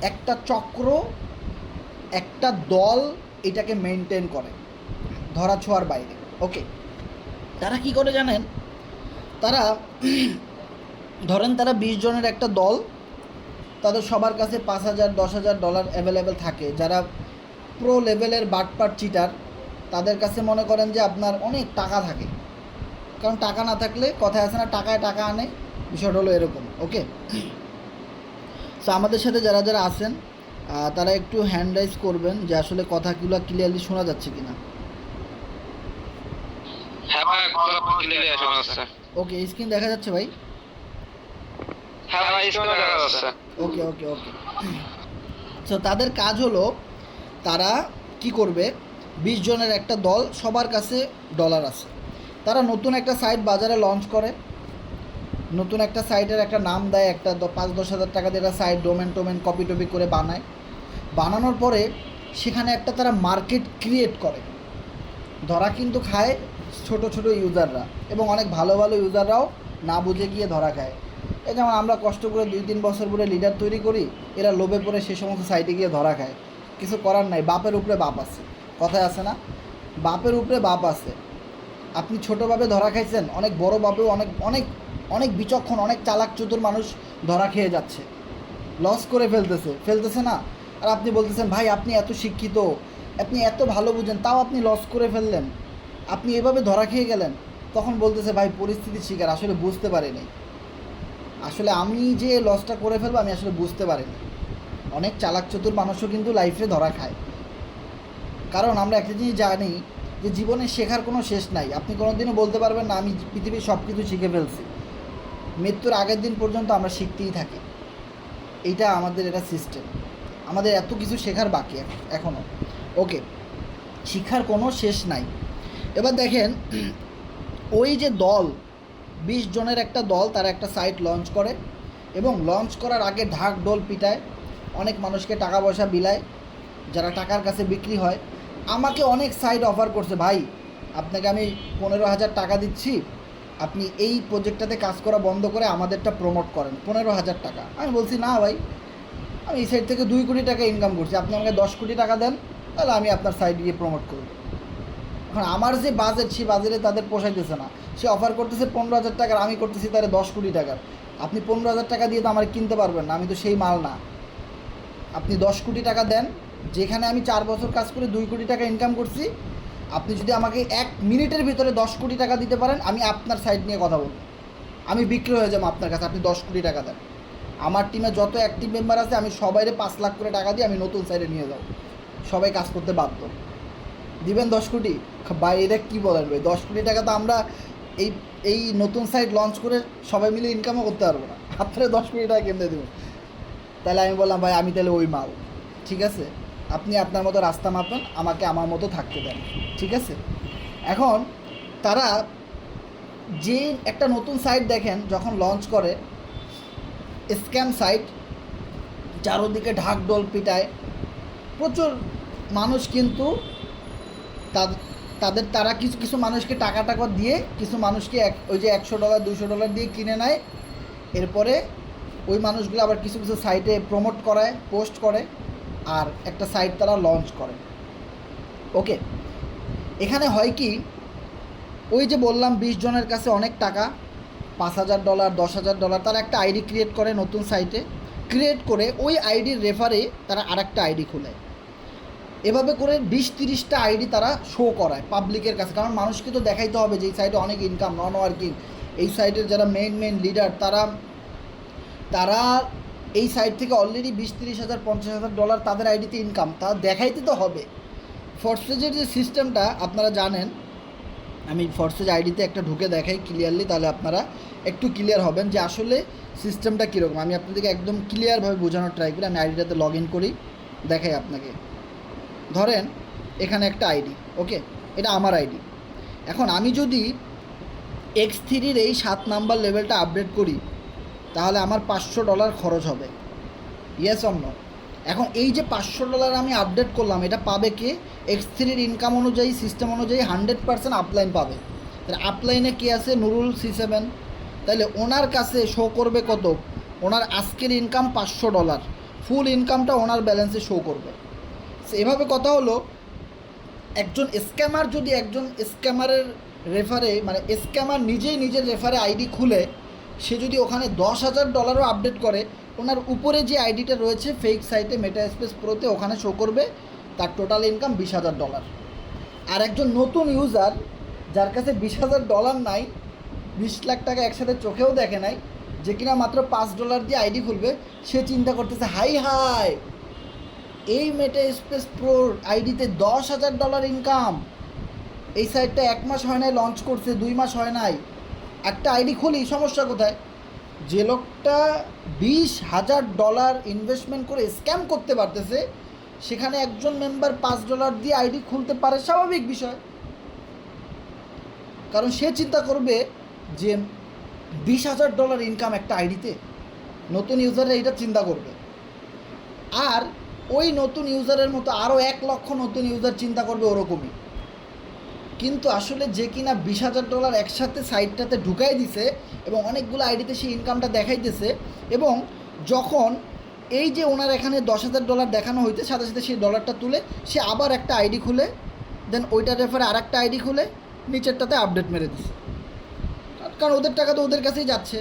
একটা চক্র, একটা দল এটাকে মেনটেন করে, ধরা ছোঁয়ার বাইরে। ওকে, তারা কি করে জানেন? তারা ধরেন তারা 20 জনের একটা দল, তাদের সবার কাছে $5,000 $10,000 অ্যাভেলেবেল থাকে। যারা প্রো লেভেলের বাটপার চিটার তাদের কাছে মনে করেন যে আপনার অনেক টাকা থাকে, কারণ টাকা না থাকলে কথায় আছে না, টাকায় টাকা আনে, বিষয়টা হলো এরকম। ওকে, সো আমাদের সাথে যারা যারা আছেন তারা একটু হ্যান্ড রাইজ করবেন যে আসলে কথাগুলো ক্লিয়ারলি শোনা যাচ্ছে কিনা। হ্যাঁ ভাই, কথা ক্লিয়ার শোনা যাচ্ছে। ওকে, স্ক্রিন দেখা যাচ্ছে ভাই? হ্যাঁ ভাই, স্ক্রিনে দেখা যাচ্ছে। ওকে ওকে ওকে, সো তাদের কাজ হলো তারা কি করবে, 20 জনের একটা দল, সবার কাছে ডলার আছে। তারা নতুন একটা সাইট বাজারে লঞ্চ করে, নতুন একটা সাইটের একটা নাম দেয়, একটা 5-10 হাজার টাকা দিয়ে একটা সাইট ডোমেন টোমেন কপি টপি করে বানায়। বানানোর পরে সেখানে একটা তারা মার্কেট ক্রিয়েট করে। ধরা কিন্তু খায় ছোট ছোট ইউজাররা, এবং অনেক ভালো ভালো ইউজাররাও না বুঝে গিয়ে ধরা খায়। এই যেমন আমরা কষ্ট করে 2-3 বছর ধরে লিডার তৈরি করি, এরা লোভে পড়ে সে সমস্ত সাইটে গিয়ে ধরা খায়। কিছু করার নাই, বাপের উপরে বাপ আছে, কথায় আছে না, বাপের উপরে বাপ আছে। আপনি ছোটোভাবে ধরা খাইছেন, অনেক বড় বাপেও অনেক অনেক অনেক বিচক্ষণ, অনেক চালাক চতুর মানুষ ধরা খেয়ে যাচ্ছে, লস করে ফেলতেছে না। আর আপনি বলতেছেন ভাই আপনি এত শিক্ষিত, আপনি এত ভালো বুঝেন, তাও আপনি লস করে ফেললেন, আপনি এভাবে ধরা খেয়ে গেলেন। তখন বলতেছে ভাই পরিস্থিতির শিকার, আসলে বুঝতে পারিনি, আসলে আমি যে লসটা করে ফেলবো আমি আসলে বুঝতে পারিনি। অনেক চালাক চতুর মানুষও কিন্তু লাইফে ধরা খায়, কারণ আমরা একটা জিনিস জানি যে জীবনে শেখার কোনো শেষ নাই। আপনি কোনোদিনও বলতে পারবেন না আমি পৃথিবীর সব কিছু শিখে ফেলছি। মৃত্যুর আগের দিন পর্যন্ত আমরা শিখতেই থাকি, এইটা আমাদের এটা সিস্টেম। আমাদের এত কিছু শেখার বাকি এখনও। ওকে, শিক্ষার কোনো শেষ নাই। এবার দেখেন ওই যে দল, 20 জনের একটা দল, তারা একটা সাইট লঞ্চ করে, এবং লঞ্চ করার আগে ঢাক ঢোল পিটায়, অনেক মানুষকে টাকা পয়সা বিলায়, যারা টাকার কাছে বিক্রি হয়। আমাকে অনেক সাইট অফার করছে, ভাই আপনাকে আমি 15,000 টাকা দিচ্ছি, আপনি এই প্রজেক্টটাতে কাজ করা বন্ধ করে আমাদেরটা প্রমোট করেন, 15,000 টাকা। আমি বলছি না ভাই, আমি এই সাইট থেকে 2 কোটি টাকা ইনকাম করছি, আপনি আমাকে 10 কোটি টাকা দেন, তাহলে আমি আপনার সাইট গিয়ে প্রমোট করব। এখন আমার যে বাজেট, সেই বাজেটে তাদের পোষাইতেছে না, সে অফার করতেছে 15,000 টাকার, আমি করতেছি তারে 10 কোটি টাকার। আপনি 15,000 টাকা দিয়ে তো আমার কিনতে পারবেন না, আমি তো সেই মাল না। আপনি 10 কোটি টাকা দেন, যেখানে আমি 4 বছর কাজ করে 2 কোটি টাকা ইনকাম করছি, আপনি যদি আমাকে 1 মিনিটের ভিতরে 10 কোটি টাকা দিতে পারেন, আমি আপনার সাইট নিয়ে কথা বলব, আমি বিক্রি হয়ে যাবো আপনার কাছে, আপনি 10 কোটি টাকা দেন। আমার টিমে যত অ্যাক্টিভ মেম্বার আছে আমি সবাইরে 5 লাখ করে টাকা দিয়ে আমি নতুন সাইটে নিয়ে যাব, সবাই কাজ করতে বাধ্য। দিবেন 10 কোটি? ভাই এটা কী বলেন ভাই, 10 কোটি টাকা তো আমরা এই এই নতুন সাইট লঞ্চ করে সবাই মিলে ইনকামও করতে পারবো না, আপনারা 10 কোটি টাকা কেমনে দেবেন? তাহলে আমি বললাম ভাই আমি তাহলে ওই মাল, ঠিক আছে, আপনি আপনার মতো রাস্তা মাপেন, আমাকে আমার মতো থাকতে দেন, ঠিক আছে। এখন তারা যে একটা নতুন সাইট দেখেন যখন লঞ্চ করে, স্ক্যাম সাইট, চারোদিকে ঢাকঢোল পিটায়, প্রচুর মানুষ কিন্তু তারা কিছু কিছু মানুষকে টাকা দিয়ে কিছু মানুষকে ওই যে $100 $200 দিয়ে কিনে নেয়। এরপরে ওই মানুষগুলো আবার কিছু কিছু সাইটে প্রমোট করায়, পোস্ট করে, আর একটা সাইট তারা লঞ্চ করে। ওকে, এখানে হয় কি, ওই যে বললাম 20 জনের কাছে অনেক টাকা, $5,000 $10,000, তারা একটা আইডি ক্রিয়েট করে নতুন সাইটে, ক্রিয়েট করে ওই আইডির রেফারে তারা আরেকটা আইডি খোলে। এভাবে করে 20-30টা আইডি তারা শো করায় পাবলিকের কাছে, কারণ মানুষকে তো দেখাইতে হবে যে এই সাইটে অনেক ইনকাম, নন ওয়ার্কিং। এই সাইটের যারা মেইন লিডার তারা এই সাইট থেকে অলরেডি $20,000 $50,000 তাদের আইডিতে ইনকাম, তা দেখাইতে তো হবে। ফরসেজের যে সিস্টেমটা আপনারা জানেন, আমি ফরসেজ আইডিতে একটা ঢুকে দেখাই ক্লিয়ারলি, তাহলে আপনারা একটু ক্লিয়ার হবেন যে আসলে সিস্টেমটা কীরকম। আমি আপনাদেরকে একদম ক্লিয়ারভাবে বোঝানোর ট্রাই করি। আমি আইডিটাতে লগ ইন করি, দেখাই আপনাকে। ধরেন এখানে একটা আইডি, ওকে, এটা আমার আইডি। এখন আমি যদি X3-র এই 7 নাম্বার লেভেলটা আপডেট করি, তাহলে আমার $500 খরচ হবে। Yes or no? এখন এই যে $500 আমি আপডেট করলাম, এটা পাবে কে? X3-র ইনকাম অনুযায়ী, সিস্টেম অনুযায়ী 100% আপলাইন পাবে। তাহলে আপলাইনে কে আছে? নুরুল C7। তাহলে ওনার কাছে শো করবে কত? ওনার আজকের ইনকাম $500, ফুল ইনকামটা ওনার ব্যালেন্সে শো করবে। এভাবে কথা হলো, একজন স্ক্যামার যদি একজন স্ক্যামারের রেফারে, মানে স্ক্যামার নিজেই নিজের রেফারে আইডি খুলে, সে যদি ওখানে $10,000 আপডেট করে, ওনার উপরে যে আইডিটা রয়েছে ফেক সাইটে মেটাস্পেস প্রোতে, ওখানে শো করবে তার টোটাল ইনকাম $20,000। আর একজন নতুন ইউজার যার কাছে $20,000 নাই, 20 লাখ টাকা একসাথে চোখেও দেখে নাই, যে কিনা মাত্র $5 দিয়ে আইডি খুলবে, সে চিন্তা করতেছে হাই এই মেটাস্পেস প্রোর আইডিতে $10,000 ইনকাম। এই সাইটটা 1 মাস হয় নাই লঞ্চ করছে, 2 মাস হয় নাই, একটা আইডি খুলি, সমস্যা কোথায়? যে লোকটা $20,000 ইনভেস্টমেন্ট করে স্ক্যাম করতে পারতেছে, সেখানে একজন মেম্বার $5 দিয়ে আইডি খুলতে পারে, স্বাভাবিক বিষয়। কারণ সে চিন্তা করবে যে $20,000 ইনকাম একটা আইডিতে, নতুন ইউজাররা এটা চিন্তা করবে। আর ওই নতুন ইউজারের মতো আরও 1 লক্ষ নতুন ইউজার চিন্তা করবে ওরকমই। কিন্তু আসলে যে কিনা $20,000 একসাথে সাইটটাতে ঢুকাই দিছে এবং অনেকগুলো আইডিতে সেই ইনকামটা দেখাইতেছে, এবং যখন এই যে ওনার এখানে $10,000 দেখানো হইতে, সাথে সাথে সেই ডলারটা তুলে সে আবার একটা আইডি খুলে, দেন ওইটার রেফারে আর একটা আইডি খুলে নিচেরটাতে আপডেট মেরে দিছে, কারণ ওদের টাকা তো ওদের কাছেই যাচ্ছে।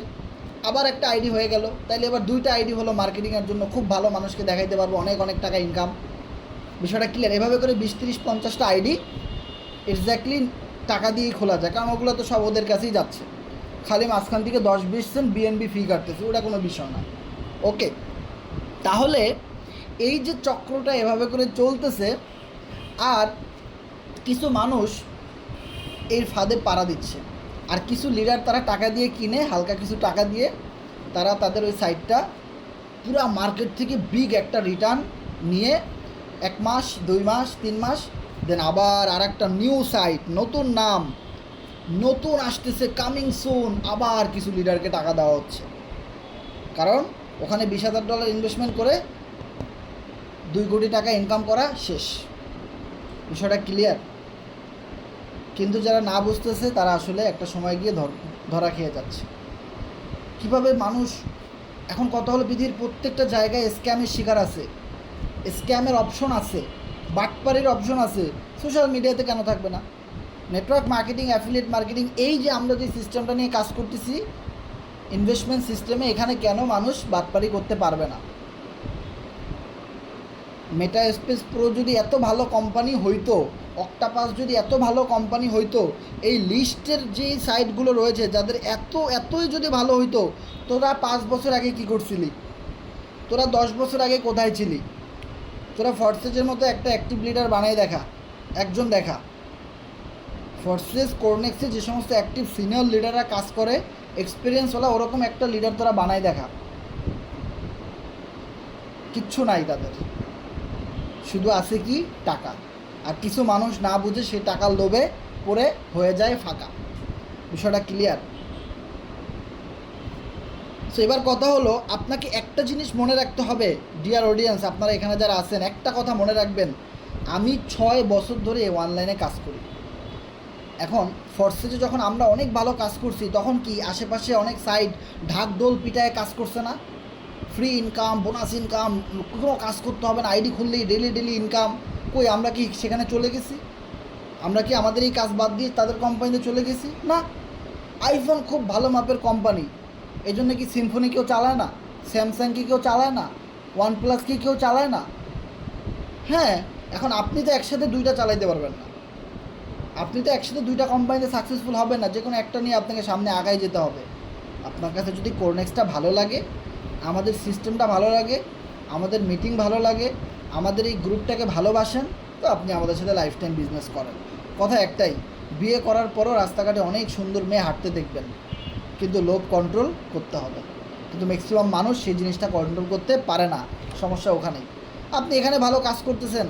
আবার একটা আইডি হয়ে গেল, তাইলে এবার 2টা আইডি হলো মার্কেটিংয়ের জন্য, খুব ভালো, মানুষকে দেখাইতে পারবো, অনেক টাকা ইনকাম। বিষয়টা ক্লিয়ার? এভাবে করে 20-30-50টা আইডি এক্স্যাক্টলি টাকা দিয়েই খোলা যায়, কারণ ওগুলো তো সব ওদের কাছেই যাচ্ছে, খালি মাঝখান থেকে 10-20 সেন্ট BNB ফি কাটতেছে, ওটা কোনো বিষয় না। ওকে, তাহলে এই যে চক্রটা এভাবে করে চলতেছে, আর কিছু মানুষ এর ফাঁদে পাড়া দিচ্ছে, আর কিছু লিডার তারা টাকা দিয়ে কিনে, হালকা কিছু টাকা দিয়ে তারা তাদের ওই সাইটটা পুরো মার্কেট থেকে বিগ একটা রিটার্ন নিয়ে 1 মাস 2 মাস 3 মাস, দেন আবার আর একটা নিউ সাইট, নতুন নাম, নতুন আসতেছে, কামিং সুন, আবার কিছু লিডারকে টাকা দেওয়া হচ্ছে, কারণ ওখানে $20,000 ইনভেস্টমেন্ট করে 2 কোটি টাকা ইনকাম করা শেষ। বিষয়টা ক্লিয়ার? কিন্তু যারা না বুঝতেছে তারা আসলে একটা সময় গিয়ে ধরা খেয়ে যাচ্ছে। কীভাবে মানুষ, এখন কথা হলো পৃথিবীর প্রত্যেকটা জায়গায় স্ক্যামের শিকার আছে, স্ক্যামের অপশন আছে, বাটপাড়ির অপশন আছে, সোশ্যাল মিডিয়াতে কেন থাকবে না? নেটওয়ার্ক মার্কেটিং, অ্যাফিলিয়েট মার্কেটিং, এই যে আমরা যে সিস্টেমটা নিয়ে কাজ করতেছি, ইনভেস্টমেন্ট সিস্টেমে, এখানে কেন মানুষ বাটপাড়ি করতে পারবে না? মেটাস্পেস প্রো যদি এত ভালো কোম্পানি হইতো, অক্টাপাস যদি এত ভালো কোম্পানি হইতো, এই লিস্টের যে সাইটগুলো রয়েছে যাদের এতই যদি ভালো হইতো, তোরা 5 বছর আগে কী করছিলি? তোরা 10 বছর আগে কোথায় ছিলি? তোরা ফরসেজের মতো একটা অ্যাক্টিভ লিডার বানাই দেখা, একজন দেখা। ফরসেজ, কোরনেক্সে যে সমস্ত অ্যাক্টিভ সিনিয়র লিডাররা কাজ করে, এক্সপিরিয়েন্সওয়ালা, ওরকম একটা লিডার তোরা বানাই দেখা। কিচ্ছু নাই তাদের, শুধু আছে কি টাকা। আর কিছু মানুষ না বুঝে সে টাকার লোভে পড়ে হয়ে যায় ফাঁকা। বিষয়টা ক্লিয়ার? সো এবার কথা হলো, আপনাকে একটা জিনিস মনে রাখতে হবে, ডিয়ার অডিয়েন্স, আপনারা এখানে যারা আছেন, একটা কথা মনে রাখবেন, আমি 6 বছর ধরে অনলাইনে কাজ করি, এখন ফরসেজে যখন আমরা অনেক ভালো কাজ করছি তখন কি আশেপাশে অনেক সাইড ঢাকঢোল পিটায় কাজ করছে না? ফ্রি ইনকাম, বোনাস ইনকাম, কোনো কাজ করতে হবে না, আইডি খুললেই ডেলি ডেলি ইনকাম। কই আমরা কি সেখানে চলে গেছি? আমরা কি আমাদের এই কাজ বাদ দিয়ে তাদের কোম্পানিতে চলে গেছি? না। আইফোন খুব ভালো মাপের কোম্পানি, এই জন্য কি সিম্ফনি কেউ চালায় না? স্যামসাং কি কেউ চালায় না? ওয়ানপ্লাস কি কেউ চালায় না? হ্যাঁ। এখন আপনি তো একসাথে দুইটা চালাইতে পারবেন না, আপনি তো একসাথে দুইটা কোম্পানিতে সাকসেসফুল হবেন না, যে কোনো একটা নিয়ে আপনাকে সামনে আগায় যেতে হবে। আপনার কাছে যদি কোরনেক্সটা ভালো লাগে, আমাদের সিস্টেমটা ভালো লাগে, আমাদের মিটিং ভালো লাগে, আমাদের এই গ্রুপটাকে ভালোবাসেন, তো আপনি আমাদের সাথে লাইফ টাইম বিজনেস করেন। কথা একটাই, বিয়ে করার পরও রাস্তাঘাটে অনেক সুন্দর মেয়ে হাঁটতে দেখবেন, কিন্তু লোভ কন্ট্রোল করতে হবে। কিন্তু ম্যাক্সিমাম মানুষ সেই জিনিসটা কন্ট্রোল করতে পারে না, সমস্যা ওখানেই। আপনি এখানে ভালো কাজ করতেছেন,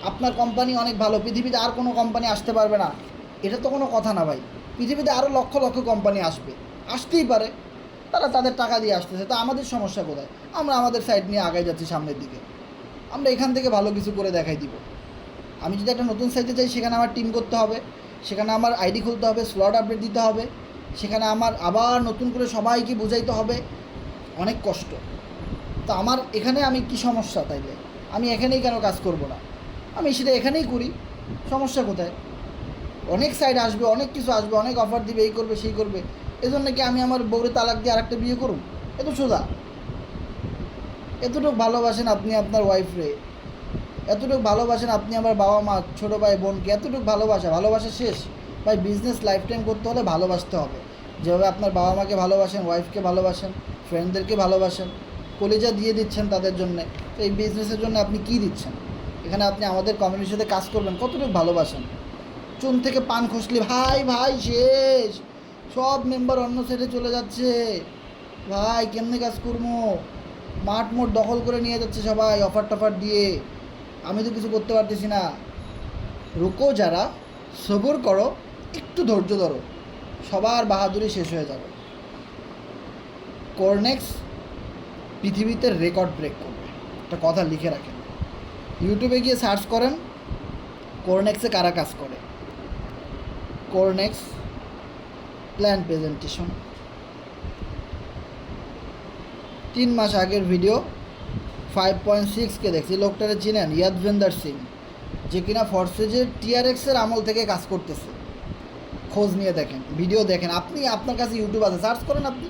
আপনার কোম্পানি অনেক ভালো, পৃথিবীতে আর কোনো কোম্পানি আসতে পারবে না, এটা তো কোনো কথা না ভাই। পৃথিবীতে আরও লক্ষ লক্ষ কোম্পানি আসবে, আসতেই পারে, তারা তাদের টাকা দিয়ে আসতেছে, তা আমাদের সমস্যা কোথায়? আমরা আমাদের সাইড নিয়ে আগাই যাচ্ছি সামনের দিকে, আমরা এখান থেকে ভালো কিছু করে দেখাই দিব। আমি যদি একটা নতুন সাইটে যাই, সেখানে আমার টিম করতে হবে, সেখানে আমার আইডি খুলতে হবে, স্লট আপডেট দিতে হবে, সেখানে আমার আবার নতুন করে সবাইকে বুঝাইতে হবে, অনেক কষ্ট। তো আমার এখানে আমি কি সমস্যা তাইলে? আমি এখানেই কেন কাজ করব না? আমি সেটা এখানেই করি, সমস্যা কোথায়? অনেক সাইড আসবে, অনেক কিছু আসবে, অনেক অফার দিবে, এই করবে সেই করবে, এজন্য কি আমি আমার বউরে তালাক দিয়ে আরেকটা বিয়ে করুন? এ তো সোজা। এতটুকু ভালোবাসেন আপনি আপনার ওয়াইফরে, এতটুকু ভালোবাসেন আপনি আমার বাবা মা ছোটো ভাই বোনকে, এতটুকু ভালোবাসা শেষ? ভাই বিজনেস লাইফ টাইম করতে হলে ভালোবাসতে হবে। যেভাবে আপনার বাবা মাকে ভালোবাসেন, ওয়াইফকে ভালোবাসেন, ফ্রেন্ডদেরকে ভালোবাসেন, কলিজা দিয়ে দিচ্ছেন তাদের জন্যে, তো এই বিজনেসের জন্য আপনি কী দিচ্ছেন? এখানে আপনি আমাদের কমিউনিটির সাথে কাজ করবেন, কতটুকু ভালোবাসেন? চুন থেকে পান খসলি ভাই, ভাই শেষ, সব মেম্বার অন্য সাইডে চলে যাচ্ছে, ভাই কেমনে কাজ করবো? মাঠ মোট দখল করে নিয়ে যাচ্ছে সবাই অফার টফার দিয়ে, আমি তো কিছু করতে পারতেছি না। রুকো যারা, সবুর করো, একটু ধৈর্য ধরো, সবার বাহাদুরি শেষ হয়ে যাবে। কোরনেক্স পৃথিবীতে রেকর্ড ব্রেক করবে, একটা কথা লিখে রাখেন। ইউটিউবে গিয়ে সার্চ করেন কোরনেক্সে কারা কাজ করে, কোরনেক্স প্ল্যান প্রেজেন্টেশন, 3 মাস আগের ভিডিও, 5.6K দেখছি। লোকটারে চিনেন? ইয়াদভেন্দার সিং, যে কিনা ফরসেজের টিআরএক্সের আমল থেকে কাজ করতেছে। খোঁজ নিয়ে দেখেন, ভিডিও দেখেন, আপনি আপনার কাছে ইউটিউব আছে, সার্চ করেন আপনি।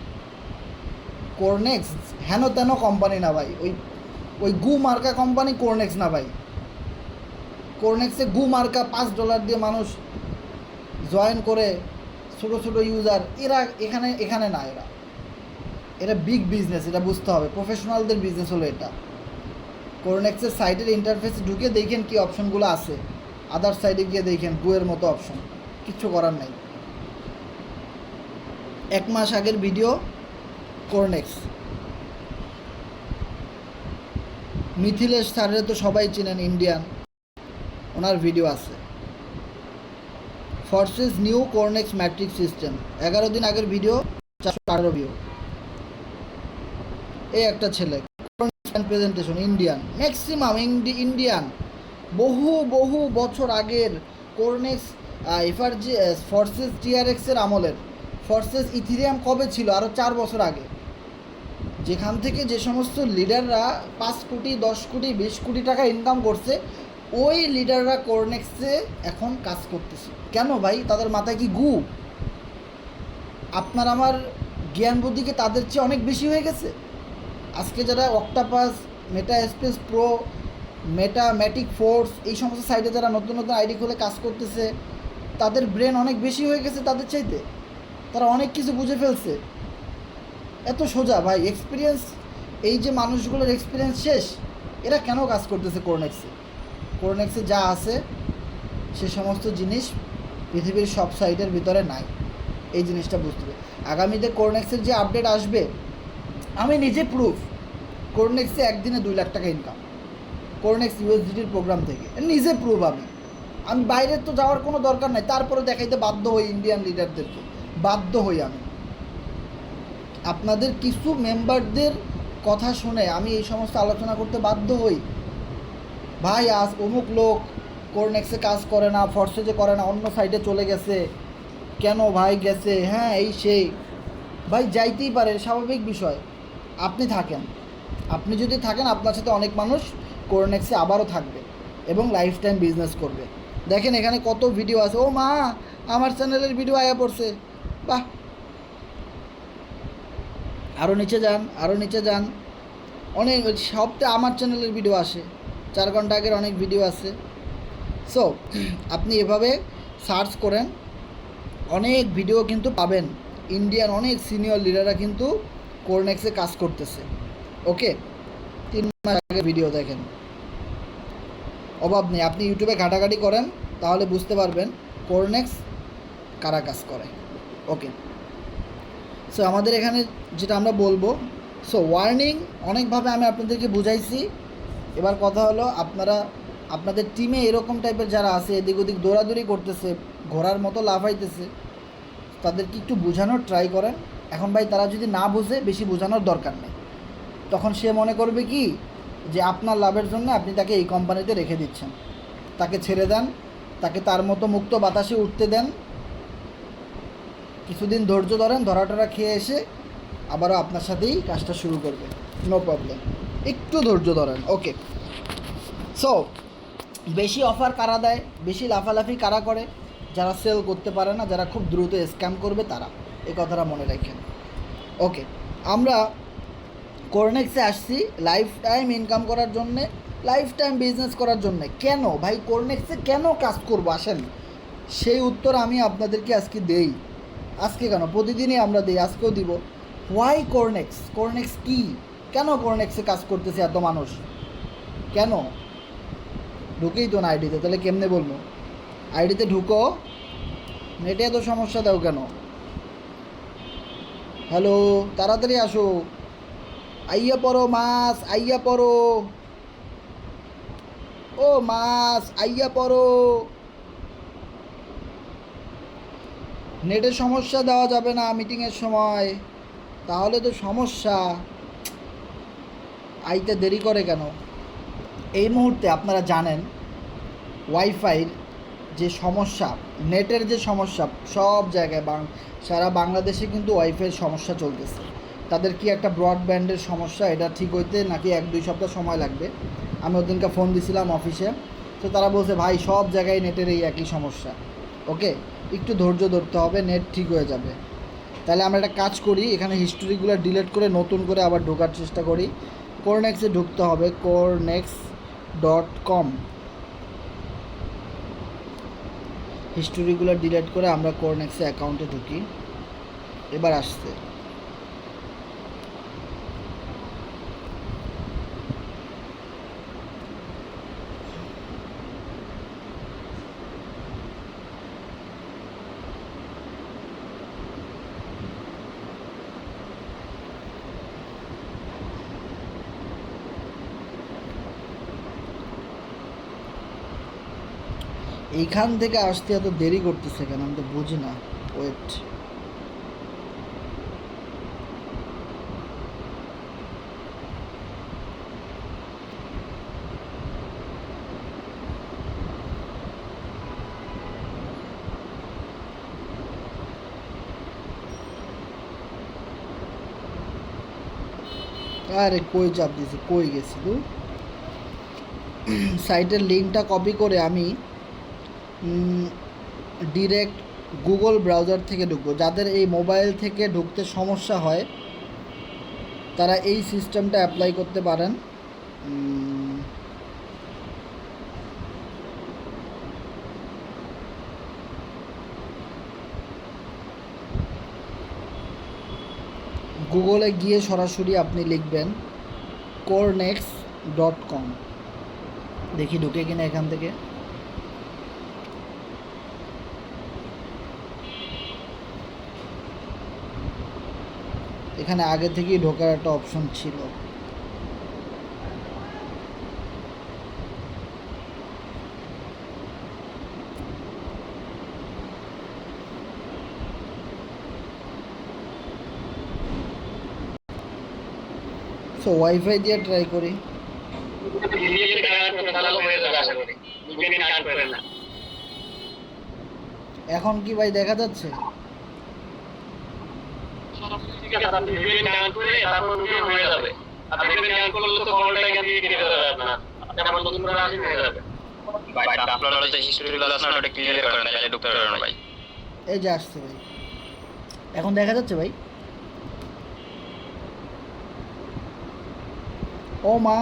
কোরনেক্স হেন তেন কোম্পানি না ভাই, ওই গু মার্কা কোম্পানি কোরনেক্স না ভাই। কোরনেক্সে গু মার্কা $5 দিয়ে মানুষ জয়েন করে, ছোটো ছোটো ইউজার, এরা এখানে না, এরা বিগ বিজনেস, এটা বুঝতে হবে, প্রফেশনালদের বিজনেস হলো এটা। কোরনেক্সের সাইটের ইন্টারফেসে ঢুকে দেখেন কি অপশনগুলো আছে, আদার সাইডে গিয়ে দেখেন গুয়ের মতো অপশন, কিচ্ছু করার নাই। 1 মাস আগের ভিডিও কোরনেক্স। মিথিলেশ স্যারের তো সবাই চিনেন, ইন্ডিয়ান, ওনার ভিডিও আছে। ফরসেস নিউ কোরনেক্স ম্যাট্রিক্স সিস্টেম, 11 দিন আগের ভিডিও, 418 ভিউ। এই একটা ছেলে, প্রেজেন্টেশন ইন্ডিয়ান, ম্যাক্সিমাম ইন্ডিয়ান, বহু বছর আগের কোরনেক্স এফআরজি ফরসেস টিআরএক্সের আমলের। ফরসেস ইথিরিয়াম কবে ছিল? আরও 4 বছর আগে। যেখান থেকে যে সমস্ত লিডাররা 5 কোটি 10 কোটি 20 কোটি টাকা ইনকাম করছে, ওই লিডাররা কোরনেক্সে এখন কাজ করতেছে। কেন ভাই? তাদের মাথায় কি গু? আপনার আমার জ্ঞান বুদ্ধিকে তাদের চেয়ে অনেক বেশি হয়ে গেছে। আজকে যারা অক্টাপাস, মেটা স্পেস প্রো, ম্যাটিক ফোর্স, এই সমস্ত সাইটে যারা নতুন নতুন আইডি খুলে কাজ করতেছে, তাদের ব্রেন অনেক বেশি হয়ে গেছে তাদের চাইতে, তারা অনেক কিছু বুঝে ফেলছে। এত সোজা ভাই, এক্সপিরিয়েন্স, এই যে মানুষগুলোর এক্সপিরিয়েন্স শেষ, এরা কেন কাজ করতেছে কোরনেক্সে? কোরনেক্সে যা আছে সে সমস্ত জিনিস পৃথিবীর সব সাইটের ভিতরে নাই, এই জিনিসটা বুঝতে হবে। আগামীতে কোরনেক্সের যে আপডেট আসবে, আমি নিজে প্রুফ, কোরনেক্সে একদিনে 2 লাখ টাকা ইনকাম, কোরনেক্স ইউএসডিটির প্রোগ্রাম থেকে, নিজে প্রুফ। আমি বাইরের তো যাওয়ার কোনো দরকার নাই, তারপরে দেখাইতে বাধ্য হই ইন্ডিয়ান লিডারদেরকে, বাধ্য হই আমি। আপনাদের কিছু মেম্বারদের কথা শুনে আমি এই সমস্ত আলোচনা করতে বাধ্য হই। ভাই আজ অমুক লোক কোরনেক্সে কাজ করে না, ফরসেজে করে না, অন্য সাইডে চলে গেছে, কেন ভাই গেছে, হ্যাঁ এই সেই, ভাই যাইতেই পারে, স্বাভাবিক বিষয়। আপনি থাকেন, আপনি যদি থাকেন আপনার সাথে অনেক মানুষ কোরনেক্সে আবারও থাকবে এবং লাইফ টাইম বিজনেস করবে। দেখেন এখানে কত ভিডিও আছে, ও মা আমার চ্যানেলের ভিডিও আয়া পড়ছে, বাহ, আরও নিচে যান, আরও নিচে যান, অনেক সবটা আমার চ্যানেলের ভিডিও আসে, 4 ঘন্টা আগের অনেক ভিডিও আছে। সো আপনি এভাবে সার্চ করেন, অনেক ভিডিও কিন্তু পাবেন, ইন্ডিয়ান অনেক সিনিয়র লিডাররা কিন্তু কোরনেক্সে কাজ করতেছে। ওকে, 3 মাস আগের ভিডিও দেখেন, অভাব নেই। আপনি ইউটিউবে ঘাটাঘাটি করেন তাহলে বুঝতে পারবেন কোরনেক্স কারা কাজ করে। ওকে, সো আমাদের এখানে যেটা আমরা বলবো, সো ওয়ার্নিং অনেকভাবে আমি আপনাদেরকে বুঝাইছি। এবার কথা হলো, আপনারা আপনাদের টিমে এরকম টাইপের যারা আছে এদিক ওদিক দৌড়াদৌড়ি করতেছে, ঘোড়ার মতো লাফাইতেছে, তাদেরকে একটু বোঝানোর ট্রাই করেন। এখন ভাই তারা যদি না বুঝে, বেশি বোঝানোর দরকার নেই, তখন সে মনে করবে কি যে আপনার লাভের জন্য আপনি তাকে এই কোম্পানিতে রেখে দিচ্ছেন। তাকে ছেড়ে দেন, তাকে তার মতো মুক্ত বাতাসে উঠতে দেন, কিছুদিন ধৈর্য ধরেন, ধরাটরা খেয়ে এসে আবারও আপনার সাথেই কাজটা শুরু করবে, নো প্রবলেম, একটু ধৈর্য ধরেন। ওকে, সো বেশি অফার কারা দেয়, বেশি লাফালাফি কারা করে, যারা সেল করতে পারে না, যারা খুব দ্রুত স্ক্যাম করবে তারা, এই কথাটা মনে রাখেন। ওকে, আমরা কোরনেক্সে আসছি লাইফ টাইম ইনকাম করার জন্যে, লাইফ টাইম বিজনেস করার জন্যে। কেন ভাই কোরনেক্সে কেন কাজ করবো আসেন, সেই উত্তর আমি আপনাদেরকে আজকে দেই। আজকে কেন, প্রতিদিনই আমরা দিই, আজকেও দিব। হোয়াই কোরনেক্স, কোরনেক্স কী, কেন কোরনেক্সে কাজ করতেছে এত মানুষ, কেন? ঢুকেই তো না আইডিতে, তাহলে কেমনে বলবো? আইডিতে ঢুকো, নেটে এত সমস্যা দাও কেন? হ্যালো, তাড়াতাড়ি আসো, আইয়া পড়ো মাস, আইয়া পড়ো, ও মাস আইয়া পড়ো। নেটের সমস্যা দেওয়া যাবে না মিটিংয়ের সময়, তাহলে তো সমস্যা, আইতে দেরি করে কেন? এই মুহূর্তে আপনারা জানেন ওয়াইফাইয়ের যে সমস্যা, নেটের যে সমস্যা, সব জায়গায় সারা বাংলাদেশে কিন্তু ওয়াইফাইয়ের সমস্যা চলতেছে। তাদের কি একটা ব্রডব্যান্ডের সমস্যা, এটা ঠিক হইতে নাকি 1-2 সপ্তাহ সময় লাগবে। আমি ওদিনকে ফোন দিছিলাম অফিসে, তো তারা বলছে ভাই সব জায়গায় নেটের এই একই সমস্যা। ওকে, একটু ধৈর্য ধরতে হবে, নেট ঠিক হয়ে যাবে। তাহলে আমরা একটা কাজ করি, এখানে হিস্টোরিগুলো ডিলিট করে নতুন করে আবার ঢোকার চেষ্টা করি। কোরনেক্সে ঢুকতে হবে, corenex.com, হিস্টোরিগুলো ডিলিট করে আমরা কোরনেক্সে অ্যাকাউন্টে ঢুকি। এবার আসছে, এইখান থেকে আসতে এত দেরি করতেছে কেন আমি তো বুঝি না। ওয়েট, আরে কই চাপ দিয়েছি, কই গেছি তো? সাইটের লিঙ্কটা কপি করে আমি ডিরেক্ট গুগল ব্রাউজার থেকে ঢুকবো। যাদের এই মোবাইল থেকে ঢুকতে সমস্যা হয় তারা এই সিস্টেমটা অ্যাপ্লাই করতে পারেন। গুগলে গিয়ে সরাসরি আপনি লিখবেন corenex.com, দেখি ঢুকে কিনা এখান থেকে। এখানে আগে থেকেই ঢোকার একটা অপশন ছিল। সো ওয়াইফাই দিয়ে ট্রাই করি। এখন কি ভাই দেখা যাচ্ছে? ঠিক আছে, আপনি ভিপিএন ডাউন করে তারপর ভিডিও হয়ে যাবে। আর ভিপিএন ডাউন করলে তো কলটা এখান থেকে কেটে যাবে আপনার। আপনি আবার নতুন করে আসেন হয়ে যাবে। ভাই আপনার যে হিস্ট্রিগুলো আছে না ওটা ক্লিয়ার করেন, তাহলে ঢুকতে পারবেন না ভাই। এই যে আসছে ভাই, এখন দেখা যাচ্ছে ভাই? ও মা,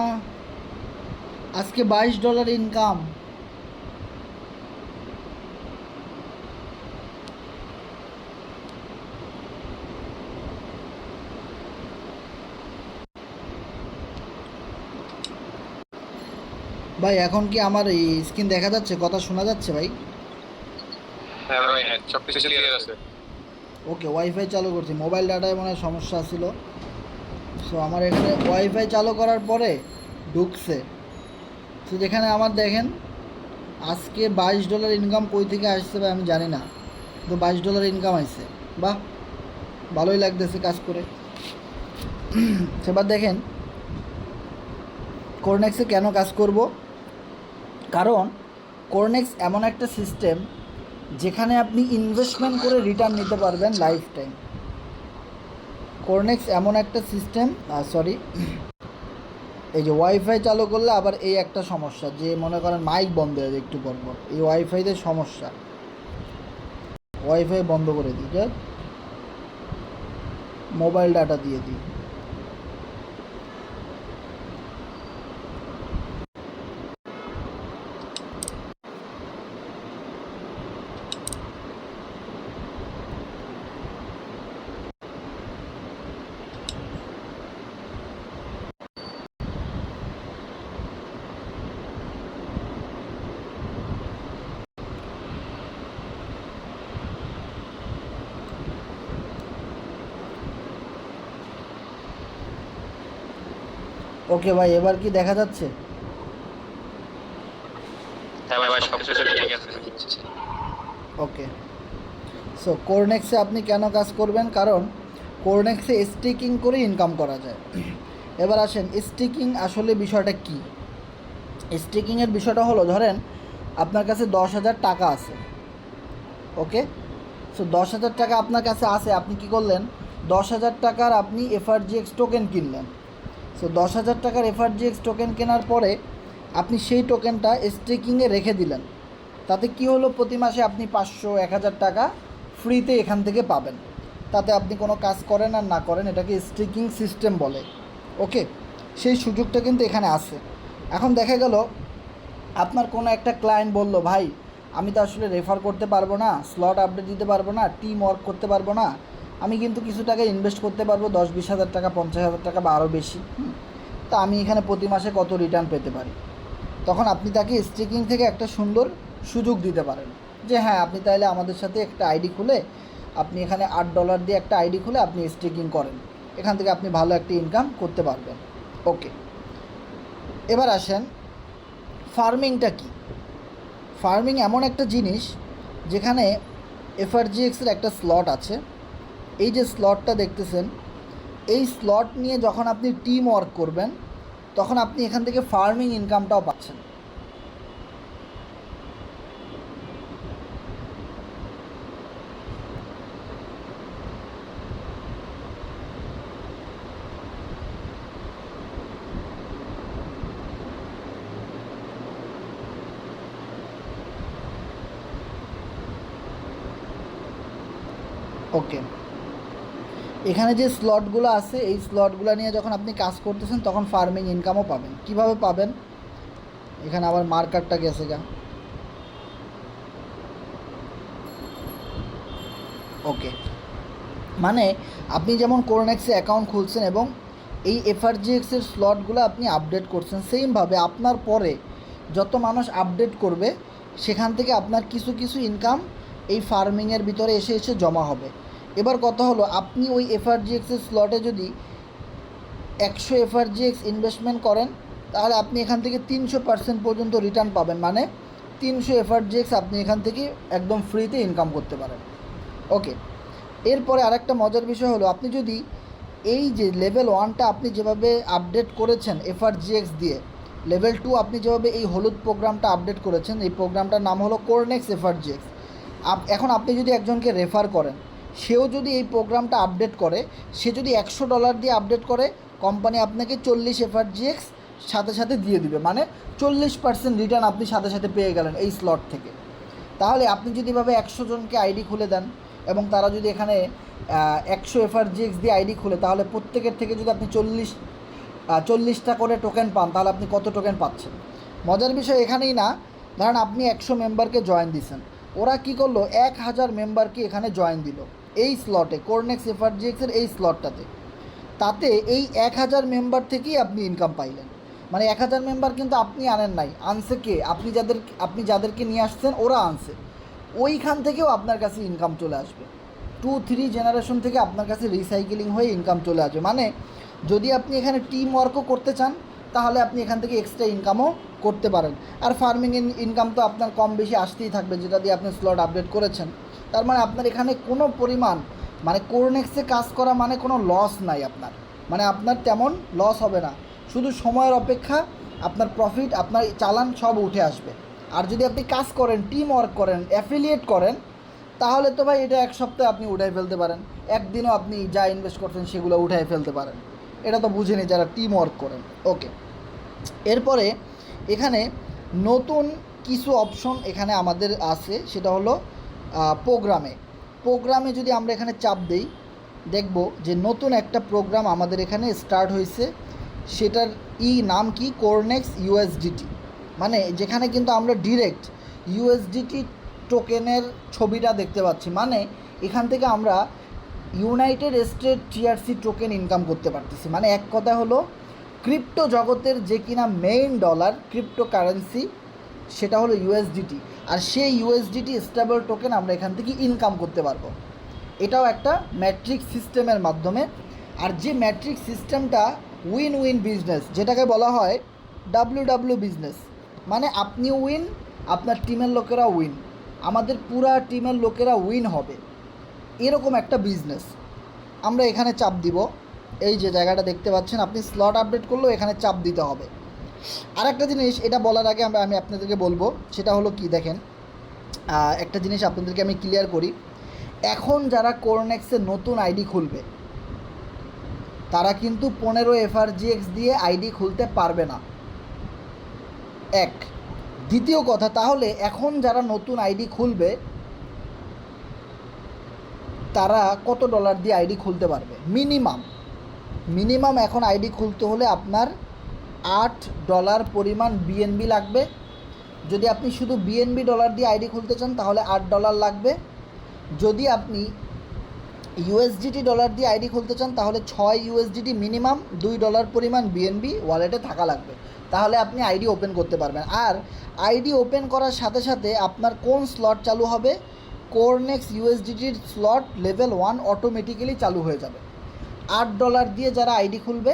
আজকে $22 ইনকাম। ভাই এখন কি আমার এই স্ক্রিন দেখা যাচ্ছে, কথা শোনা যাচ্ছে ভাই? হ্যাঁ ভাই, হ্যাঁ সব কিছু ক্লিয়ার আছে। ওকে, ওয়াইফাই চালু করছি, মোবাইল ডাটায় মনে হয় সমস্যা ছিল। সো আমার এখানে ওয়াইফাই চালু করার পরে ঢুকছে। তো যেখানে আমার দেখেন আজকে $22 ইনকাম কই থেকে আসছে ভাই আমি জানি না, তো $22 ইনকাম আসছে। বাহ, ভালোই লাগতেছে কাজ করে। সেবার দেখেন কোরনেক্সে কেন কাজ করব, কারণ কোরনেক্স এমন একটা সিস্টেম যেখানে আপনি ইনভেস্টমেন্ট করে রিটার্ন নিতে পারবেন লাইফ টাইম। কোরনেক্স এমন একটা সিস্টেম, সরি, এই যে ওয়াইফাই চালু করলে আবার এই একটা সমস্যা, যে মনে করেন মাইক বন্ধ হয়ে যায় একটু পর পর, এই ওয়াইফাইতে সমস্যা। ওয়াইফাই বন্ধ করে দিই, যা মোবাইল ডাটা দিয়ে দিই। ওকে ভাই, এবার কি দেখা যাচ্ছে? হ্যাঁ ভাই, সব কিছু ঠিক আছে। ওকে, সো কোরনেক্সে আপনি কেন কাজ করবেন, কারণ কোরনেক্সে স্টিকিং করে ইনকাম করা যায়। এবার আসেন স্টিকিং আসলে বিষয়টা কি। স্টিকিংয়ের বিষয়টা হলো, ধরেন আপনার কাছে 10,000 টাকা আছে, ওকে। সো 10,000 টাকা আপনার কাছে আছে, আপনি কি করলেন, 10,000 টাকার আপনি এফআরজিএক্স টোকেন কিনলেন। সো 10,000 টাকার এফআরজিএক্স টোকেন কেনার পরে আপনি সেই টোকেনটা স্টেকিংয়ে রেখে দিলেন। তাতে কি হলো, প্রতি মাসে আপনি 500 1,000 টাকা ফ্রিতে এখান থেকে পাবেন। তাতে আপনি কোনো কাজ করেন আর না করেন, এটাকে স্টেকিং সিস্টেম বলে, ওকে। সেই সুযোগটা কিন্তু এখানে আছে। এখন দেখা গেল আপনার কোনো একটা ক্লায়েন্ট বলল, ভাই আমি তো আসলে রেফার করতে পারবো না, স্লট আপডেট দিতে পারবো না, টিম ওয়ার্ক করতে পারবো না, আমি কিন্তু কিছু টাকা ইনভেস্ট করতে পারবো, 10-20 হাজার টাকা, 50,000 টাকা বা আরও বেশি, তা আমি এখানে প্রতি মাসে কত রিটার্ন পেতে পারি। তখন আপনি তাকে স্টেকিং থেকে একটা সুন্দর সুযোগ দিতে পারেন, যে হ্যাঁ আপনি তাহলে আমাদের সাথে একটা আইডি খুলে, আপনি এখানে $8 দিয়ে একটা আইডি খুলে আপনি স্টেকিং করেন, এখান থেকে আপনি ভালো একটা ইনকাম করতে পারবেন, ওকে। এবার আসেন ফার্মিংটা কি। ফার্মিং এমন একটা জিনিস যেখানে এফআরজিএক্সের একটা স্লট আছে, এই যে স্লটটা দেখতেছেন, এই স্লট নিয়ে যখন আপনি টিম ওয়ার্ক করবেন তখন আপনি এখান থেকে ফার্মিং ইনকামটাও পাচ্ছেন। ওকে, এখানে যে স্লটগুলো আছে এই স্লটগুলো নিয়ে যখন আপনি কাজ করতেছেন তখন ফার্মিং ইনকামও পাবেন। কিভাবে পাবেন, এখানে আবার মার্কারটা গেছে গা, ওকে। মানে আপনি যেমন কোরনেক্সে অ্যাকাউন্ট খুলছেন এবং এই এফআরজিএক্সের স্লটগুলো আপনি আপডেট করছেন, সেমভাবে আপনার পরে যত মানুষ আপডেট করবে সেখান থেকে আপনার কিছু কিছু ইনকাম এই ফার্মিংয়ের ভিতরে এসে এসে জমা হবে। এবার কথা হলো, আপনি ওই এফআরজিএক্সের স্লটে যদি 100 এফআরজিএক্স ইনভেস্টমেন্ট করেন তাহলে আপনি এখান থেকে 300% পর্যন্ত রিটার্ন পাবেন, মানে 300 এফআরজিএক্স আপনি এখান থেকে একদম ফ্রিতে ইনকাম করতে পারেন, ওকে। এরপরে আরেকটা মজার বিষয় হলো, আপনি যদি এই যে লেভেল 1টা আপনি যেভাবে আপডেট করেছেন এফআরজিএক্স দিয়ে, লেভেল 2 আপনি যেভাবে এই হলুদ প্রোগ্রামটা আপডেট করেছেন, এই প্রোগ্রামটার নাম হলো কোরনেক্স এফআরজিএক্স। এখন আপনি যদি একজনকে রেফার করেন, সেও যদি এই প্রোগ্রামটা আপডেট করে, সে যদি $100 দিয়ে আপডেট করে, কোম্পানি আপনাকে 40 FRGX সাথে সাথে দিয়ে দিবে, মানে 40% রিটার্ন আপনি সাথে সাথে পেয়ে গেলেন এই স্লট থেকে। তাহলে আপনি যদি এভাবে 100 জনকে আইডি খুলে দেন এবং তারা যদি এখানে 100 FRGX দিয়ে আইডি খুলে, তাহলে প্রত্যেকের থেকে যদি আপনি 40টা করে টোকেন পান, তাহলে আপনি কত টোকেন পাচ্ছেন। মজার বিষয় এখানেই না, ধরেন আপনি 100 মেম্বারকে জয়েন দিয়েছেন, ওরা কি করলো 1000 মেম্বারকে এখানে জয়েন দিল এই স্লটে, কোরনেক্স FRGX-এর এই স্লটটাতে। তাতে এই 1000 মেম্বার থেকেই আপনি ইনকাম পাইলেন। মানে 1000 মেম্বার কিন্তু আপনি আনেন নাই, আনছে কে? আপনি যাদেরকে নিয়ে আসছেন ওরা আনছে। ওইখান থেকেও আপনার কাছে ইনকাম চলে আসবে, 2-3 জেনারেশন থেকে আপনার কাছে রিসাইকেলিং হয়ে ইনকাম চলে আসবে। মানে যদি আপনি এখানে টিম ওয়ার্কও করতে চান, তাহলে আপনি এখান থেকে এক্সট্রা ইনকামও করতে পারেন। আর ফার্মিং ইনকাম তো আপনার কম বেশি আসতেই থাকবে, যেটা দিয়ে আপনি স্লট আপডেট করেছেন। তার মানে আপনার এখানে কোনো পরিমাণ, মানে কোরনেক্সে কাজ করা মানে কোনো লস নাই আপনার, মানে আপনার তেমন লস হবে না, শুধু সময়ের অপেক্ষা, আপনার প্রফিট, আপনার চালান সব উঠে আসবে। আর যদি আপনি কাজ করেন, টিম ওয়ার্ক করেন, অ্যাফিলিয়েট করেন, তাহলে তো ভাই এটা এক সপ্তাহে আপনি উঠাই ফেলতে পারেন, একদিনও আপনি যা ইনভেস্ট করছেন সেগুলো উঠাই ফেলতে পারেন। এটা তো বুঝেনি যারা টিম ওয়ার্ক করেন। ওকে, এরপরে এখানে নতুন কিছু অপশন এখানে আমাদের আছে, সেটা হলো প্রোগ্রামে যদি আমরা এখানে চাপ দেই, দেখব যে নতুন একটা প্রোগ্রাম আমাদের এখানে স্টার্ট হয়েছে। সেটার নাম কি? কোরনেক্স USDT। মানে যেখানে কিন্তু আমরা ডিরেক্ট USDT টোকেনের ছবিটা দেখতে পাচ্ছি। মানে এখান থেকে আমরা United state TRC token income করতে পারতেছি। মানে এক কথা হলো ক্রিপ্টো জগতের যে কিনা মেইন ডলার, ক্রিপ্টো কারেন্সি, সেটা হলো USDT। আর সেই USDT স্টেবল টোকেন আমরা এখান থেকে ইনকাম করতে পারবো। এটাও একটা ম্যাট্রিক্স সিস্টেমের মাধ্যমে। আর যে ম্যাট্রিক্স সিস্টেমটা উইন উইন বিজনেস, যেটাকে বলা হয় WW বিজনেস, মানে আপনি উইন, আপনার টিমের লোকেরা উইন, আমাদের পুরা টিমের লোকেরা উইন হবে, এরকম একটা বিজনেস। আমরা এখানে চাপ দিব, এই যে জায়গাটা দেখতে পাচ্ছেন, আপনি স্লট আপডেট করলেও এখানে চাপ দিতে হবে। আর একটা জিনিস, এটা বলার আগে আমি আপনাদেরকে বলবো, সেটা হলো কি, দেখেন একটা জিনিস আপনাদেরকে আমি ক্লিয়ার করি। এখন যারা কোরনেক্সে নতুন আইডি খুলবে, তারা কিন্তু 15 FRGX দিয়ে আইডি খুলতে পারবে না, এক। দ্বিতীয় কথা, তাহলে এখন যারা নতুন আইডি খুলবে, তারা কত ডলার দিয়ে আইডি খুলতে পারবে? মিনিমাম এখন আইডি খুলতে হলে আপনার $8 পরিমাণ BNB লাগবে। যদি আপনি শুধু BNB ডলার দিয়ে আইডি খুলতে চান, তাহলে $8 লাগবে। যদি আপনি USDT ডলার দিয়ে আইডি খুলতে চান, তাহলে 6 USDT মিনিমাম, $2 পরিমাণ BNB ওয়ালেটে থাকা লাগবে, তাহলে আপনি আইডি ওপেন করতে পারবেন। আর আইডি ওপেন করার সাথে সাথে আপনার কোন স্লট চালু হবে? কোরনেক্স USDTর স্লট লেভেল 1 অটোমেটিক্যালি চালু হয়ে যাবে। $8 দিয়ে যারা আইডি খুলবে,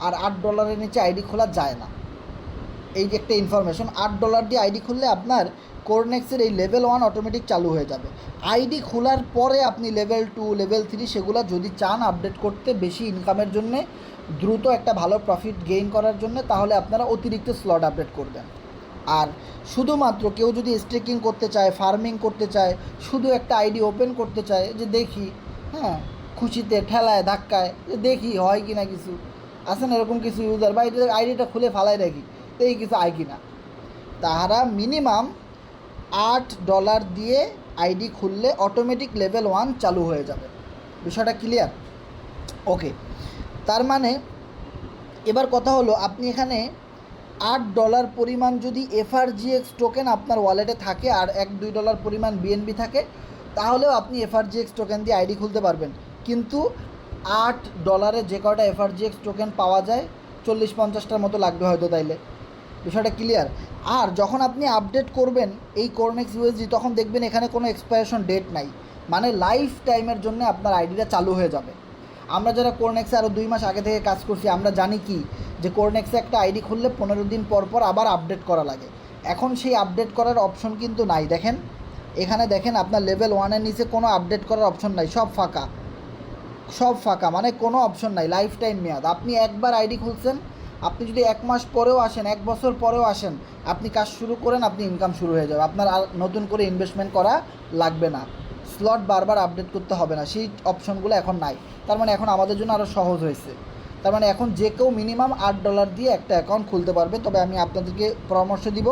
আর $8 নিচে আইডি খোলা যায় না, এই যে একটা ইনফরমেশন। $8 দিয়ে আইডি খুললে আপনার কোরনেক্সের এই লেভেল 1 অটোমেটিক চালু হয়ে যাবে। আইডি খোলার পরে আপনি লেভেল 2, লেভেল 3 সেগুলো যদি চান আপডেট করতে, বেশি ইনকামের জন্যে, দ্রুত একটা ভালো প্রফিট গেইন করার জন্য, তাহলে আপনারা অতিরিক্ত স্লট আপডেট করবেন। আর শুধুমাত্র কেউ যদি স্টেকিং করতে চায়, ফার্মিং করতে চায়, শুধু একটা আইডি ওপেন করতে চায়, যে দেখি, হ্যাঁ, খুশিতে ঠেলায় ধাক্কায়, যে দেখি হয় কি না, কিছু আছে না এরকম কিছু ইউজার, বা আইডিটা খুলে ফালাই রাখি, তো এই কিছু আয় কি না, তারা মিনিমাম $8 দিয়ে আইডি খুললে অটোমেটিক লেভেল 1 চালু হয়ে যাবে। বিষয়টা ক্লিয়ার? ওকে, তার মানে এবার কথা হলো, আপনি এখানে $8 পরিমাণ যদি FRGX টোকেন আপনার ওয়ালেটে থাকে, আর $1-2 পরিমাণ BNB থাকে, তাহলেও আপনি FRGX টোকেন দিয়ে আইডি খুলতে পারবেন। কিন্তু $8 যে কয়টা FRGX টোকেন পাওয়া যায়, 40-50টার মতো লাগবে হয়তো, তাইলে। বিষয়টা ক্লিয়ার? আর যখন আপনি আপডেট করবেন এই কোরনেক্স USD, তখন দেখবেন এখানে কোনো এক্সপায়ারেশন ডেট নাই, মানে লাইফ টাইমের জন্য আপনার আইডিটা চালু হয়ে যাবে। আমরা যারা কোরনেক্সে আরও 2 মাস আগে থেকে কাজ করছি, আমরা জানি কি, যে কোরনেক্সে একটা আইডি খুললে 15 দিন পর পর আবার আপডেট করা লাগে। এখন সেই আপডেট করার অপশন কিন্তু নাই। দেখেন এখানে, দেখেন আপনার লেভেল 1-এর নিচে কোনো আপডেট করার অপশন নাই, সব ফাঁকা, মানে কোনো অপশন নাই, লাইফ টাইম মেয়াদ। আপনি একবার আইডি খুলছেন, আপনি যদি 1 মাস পরেও আসেন, 1 বছর পরেও আসেন, আপনি কাজ শুরু করেন, আপনি ইনকাম শুরু হয়ে যাবে, আপনার আর নতুন করে ইনভেস্টমেন্ট করা লাগবে না, স্লট বারবার আপডেট করতে হবে না, সেই অপশনগুলো এখন নাই। তার মানে এখন আমাদের জন্য আরও সহজ হয়েছে। তার মানে এখন যে কেউ মিনিমাম $8 দিয়ে একটা অ্যাকাউন্ট খুলতে পারবে। তবে আমি আপনাদেরকে পরামর্শ দিব,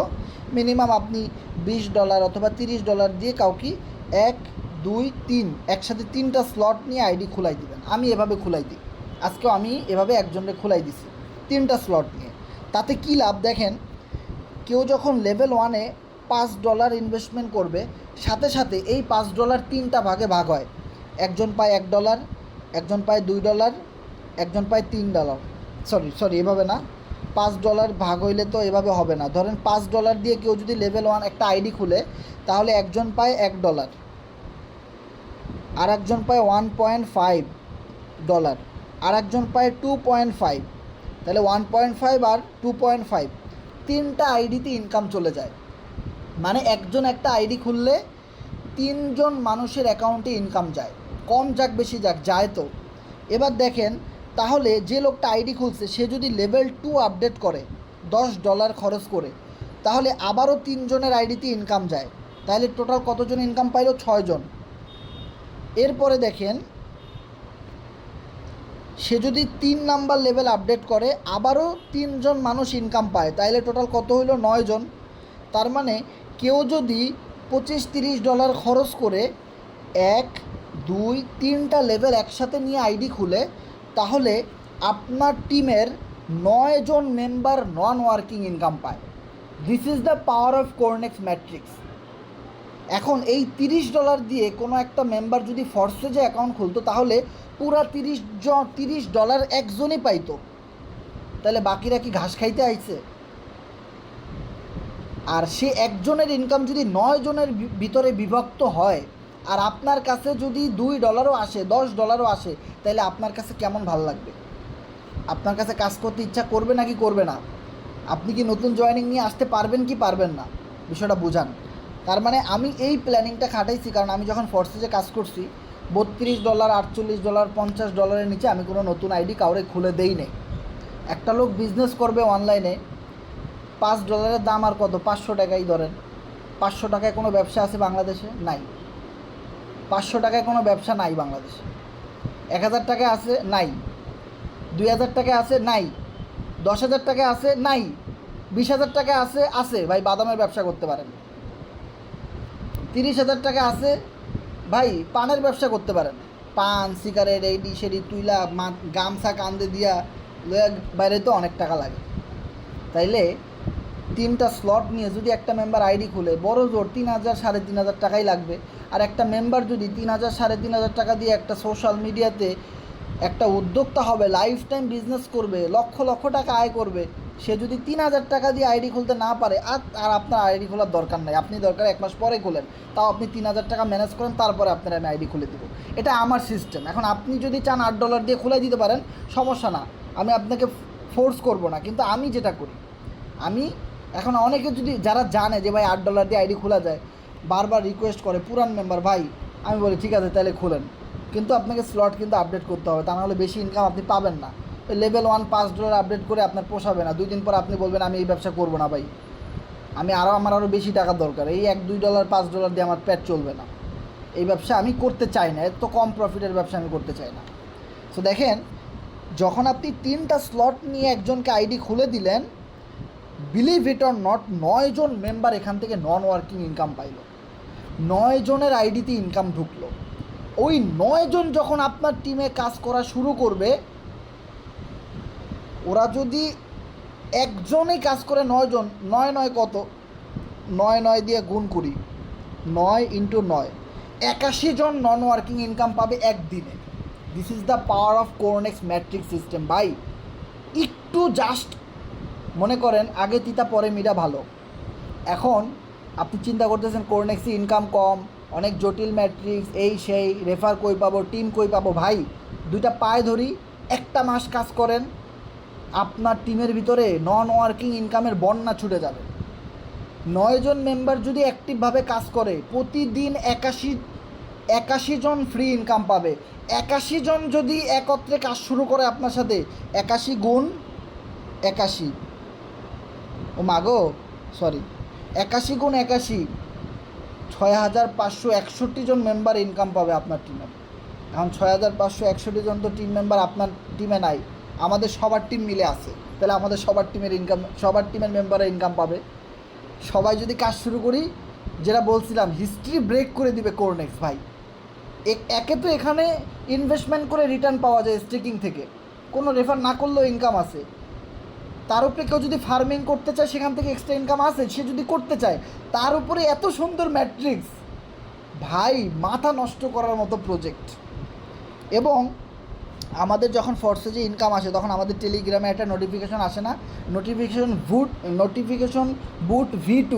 মিনিমাম আপনি $20 অথবা $30 দিয়ে কাউকে 1, 2, 3 একসাথে 3টা স্লট নিয়ে আইডি খুলাই দিবেন। আমি এভাবে খুলাই দিই, আজকেও আমি এভাবে একজনকে খুলাই দিছি 3টা স্লট নিয়ে। তাতে কী লাভ দেখেন, কেউ যখন লেভেল 1-এ $5 ইনভেস্টমেন্ট করবে, সাথে সাথে এই $5 3টা ভাগে ভাগ হয়। একজন পায় $1, একজন পায় $2, একজন পায় $3। সরি এভাবে না, $5 ভাগ হইলে তো এভাবে হবে না। ধরেন $5 দিয়ে কেউ যদি লেভেল 1 একটা আইডি খুলে, তাহলে একজন পায় $1, আর একজন পায় $1.5, আর একজন পায় 2.5, তাহলে 1.5 আর 2.5 3টা আইডিতে ইনকাম চলে যায়। মানে একজন একটা আইডি খুললে 3জন মানুষের অ্যাকাউন্টে ইনকাম যায়, কম যাক বেশি যাক যায় তো। এবার দেখেন, তাহলে যে লোকটা আইডি খুলছে সে যদি লেভেল 2 আপডেট করে $10 খরচ করে, তাহলে আবারও 3জনের আইডিতে ইনকাম যায়, তাহলে টোটাল কতজন ইনকাম পাইল? 6জন। এরপরে দেখেন, সে যদি 3 নাম্বার লেভেল আপডেট করে আবারও 3জন মানুষ ইনকাম পায়, তাহলে টোটাল কত হইল? 9জন। তার মানে কেউ যদি $25-30 খরচ করে 1, 2, 3টা লেভেল একসাথে নিয়ে আইডি খুলে, তাহলে আপনার টিমের 9জন মেম্বার নন ওয়ার্কিং ইনকাম পায়। This is the power of Cornex matrix. এখন এই $30 দিয়ে কোনো একটা মেম্বার যদি ফরসেজে অ্যাকাউন্ট খুলতো, তাহলে পুরা $30 একজনই পাইতো, তাহলে বাকিরা কি ঘাস খাইতে আইছে? আর সে একজনের ইনকাম যদি 9জনের ভিতরে বিভক্ত হয়, আর আপনার কাছে যদি $2ও আসে, $10ও আসে, তাহলে আপনার কাছে কেমন ভালো লাগবে? আপনার কাছে কাজ করতে ইচ্ছা করবে নাকি করবে না? আপনি কি নতুন জয়েনিং নিয়ে আসতে পারবেন কি পারবেন না? বিষয়টা বুঝান। তার মানে আমি এই প্ল্যানিংটা খাটাইছি, কারণ আমি যখন ফোর্সেজে কাজ করছি $32, $48, $50 নিচে আমি কোনো নতুন আইডি কাউরে খুলে দেই নেই। একটা লোক বিজনেস করবে অনলাইনে, $5 দাম আর কত? 500 টাকাই ধরেন। 500 টাকায় কোনো ব্যবসা আছে বাংলাদেশে? নাই। 500 টাকায় কোনো ব্যবসা নাই বাংলাদেশে। 1000 টাকায় আছে? নাই। 2000 টাকায় আছে? নাই। 10,000 টাকায় আছে? নাই। 20,000 টাকায় আছে? আছে ভাই, বাদামের ব্যবসা করতে পারেন। 30,000 টাকা আছে ভাই, পানের ব্যবসা করতে পারেন। পান, সিগারেট, এইডি সেডি তুইলা গামছা কান্দে দিয়া বাইরে তো অনেক টাকা লাগে। তাইলে 3টা স্লট নিয়ে যদি একটা মেম্বার আইডি খুলে, বড় জোর 3,000 3,500 টাকাই লাগবে। আর একটা মেম্বার যদি 3,000 3,500 টাকা দিয়ে একটা সোশ্যাল মিডিয়াতে একটা উদ্যোক্তা হবে, লাইফ টাইম বিজনেস করবে, লক্ষ লক্ষ টাকা আয় করবে, সে যদি 3,000 টাকা দিয়ে আইডি খুলতে না পারে, আর আপনার আইডি খোলার দরকার নাই, আপনি দরকার 1 মাস পরে খোলেন, তাও আপনি 3,000 টাকা ম্যানেজ করেন, তারপরে আপনার আমি আইডি খুলে দেবো। এটা আমার সিস্টেম। এখন আপনি যদি চান $8 দিয়ে খুলে দিতে পারেন, সমস্যা না, আমি আপনাকে ফোর্স করব না। কিন্তু আমি যেটা করি, আমি এখন অনেকে যদি যারা জানে যে ভাই $8 দিয়ে আইডি খোলা যায়, বারবার রিকোয়েস্ট করে পুরান মেম্বার ভাই, আমি বলি ঠিক আছে তাহলে খোলেন, কিন্তু আপনাকে স্লট কিন্তু আপডেট করতে হবে, তা নাহলে বেশি ইনকাম আপনি পাবেন না। লেভেল 1 $5 আপডেট করে আপনার পোষাবে না, 2 দিন পর আপনি বলবেন আমি এই ব্যবসা করবো না ভাই, আমার আরও বেশি টাকার দরকার, এই $1-2 $5 দিয়ে আমার পেট চলবে না, এই ব্যবসা আমি করতে চাই না, এত কম প্রফিটের ব্যবসা আমি করতে চাই না। সো দেখেন, যখন আপনি 3টা স্লট নিয়ে একজনকে আইডি খুলে দিলেন, বিলিভ ইট অর নট, 9জন মেম্বার এখান থেকে নন ওয়ার্কিং ইনকাম পাইল, 9জনের আইডিতে ইনকাম ঢুকলো। ওই 9জন যখন আপনার টিমে কাজ করা শুরু করবে, ওরা যদি একজনেই কাজ করে 9জন, 9 কত? 9 দিয়ে গুণ করি, 9 × 9, 81 জন নন ওয়ার্কিং ইনকাম পাবে একদিনে। This is the power of Cornex matrix system ভাই। একটু জাস্ট মনে করেন, আগে তিতা পরে মিঠা ভালো। এখন আপনি চিন্তা করতেছেন কোরনেক্সে ইনকাম কম, অনেক জটিল ম্যাট্রিক্স, এই সেই, রেফার কই পাবো, টিম কই পাবো। ভাই 2টা পায়ে ধরি, 1টা মাস কাজ করেন, আপনার টিমের ভিতরে নন ওয়ার্কিং ইনকামের বন্যা ছুটে যাবে। 9জন মেম্বার যদি অ্যাক্টিভভাবে কাজ করে, প্রতিদিন 81 জন ফ্রি ইনকাম পাবে। 81 জন যদি একত্রে কাজ শুরু করে আপনার সাথে, 81 গুণ 81, ও মাগো সরি, 81 গুণ 81, 6561 জন মেম্বার ইনকাম পাবে আপনার টিমের। এখন 6561 জন তো টিম মেম্বার আপনার টিমে নাই, আমাদের সবার টিম মিলে আছে, তাহলে আমাদের সবার টিমের ইনকাম, সবার টিমের মেম্বাররা ইনকাম পাবে। সবাই যদি কাজ শুরু করি, যেটা বলছিলাম হিস্ট্রি ব্রেক করে দিবে কোরনেক্স ভাই। একে তো এখানে ইনভেস্টমেন্ট করে রিটার্ন পাওয়া যায় স্টেকিং থেকে, কোনো রেফার না করলেও ইনকাম আছে। তার উপরে কেউ যদি ফার্মিং করতে চায় সেখান থেকে এক্সট্রা ইনকাম আছে, সে যদি করতে চায়, তার উপরে এত সুন্দর ম্যাট্রিক্স ভাই, মাথা নষ্ট করার মতো প্রজেক্ট। এবং আমাদের যখন ফোর্সেজে ইনকাম আসে তখন আমাদের টেলিগ্রামে একটা নোটিফিকেশন আসে না, নোটিফিকেশন বুট V2,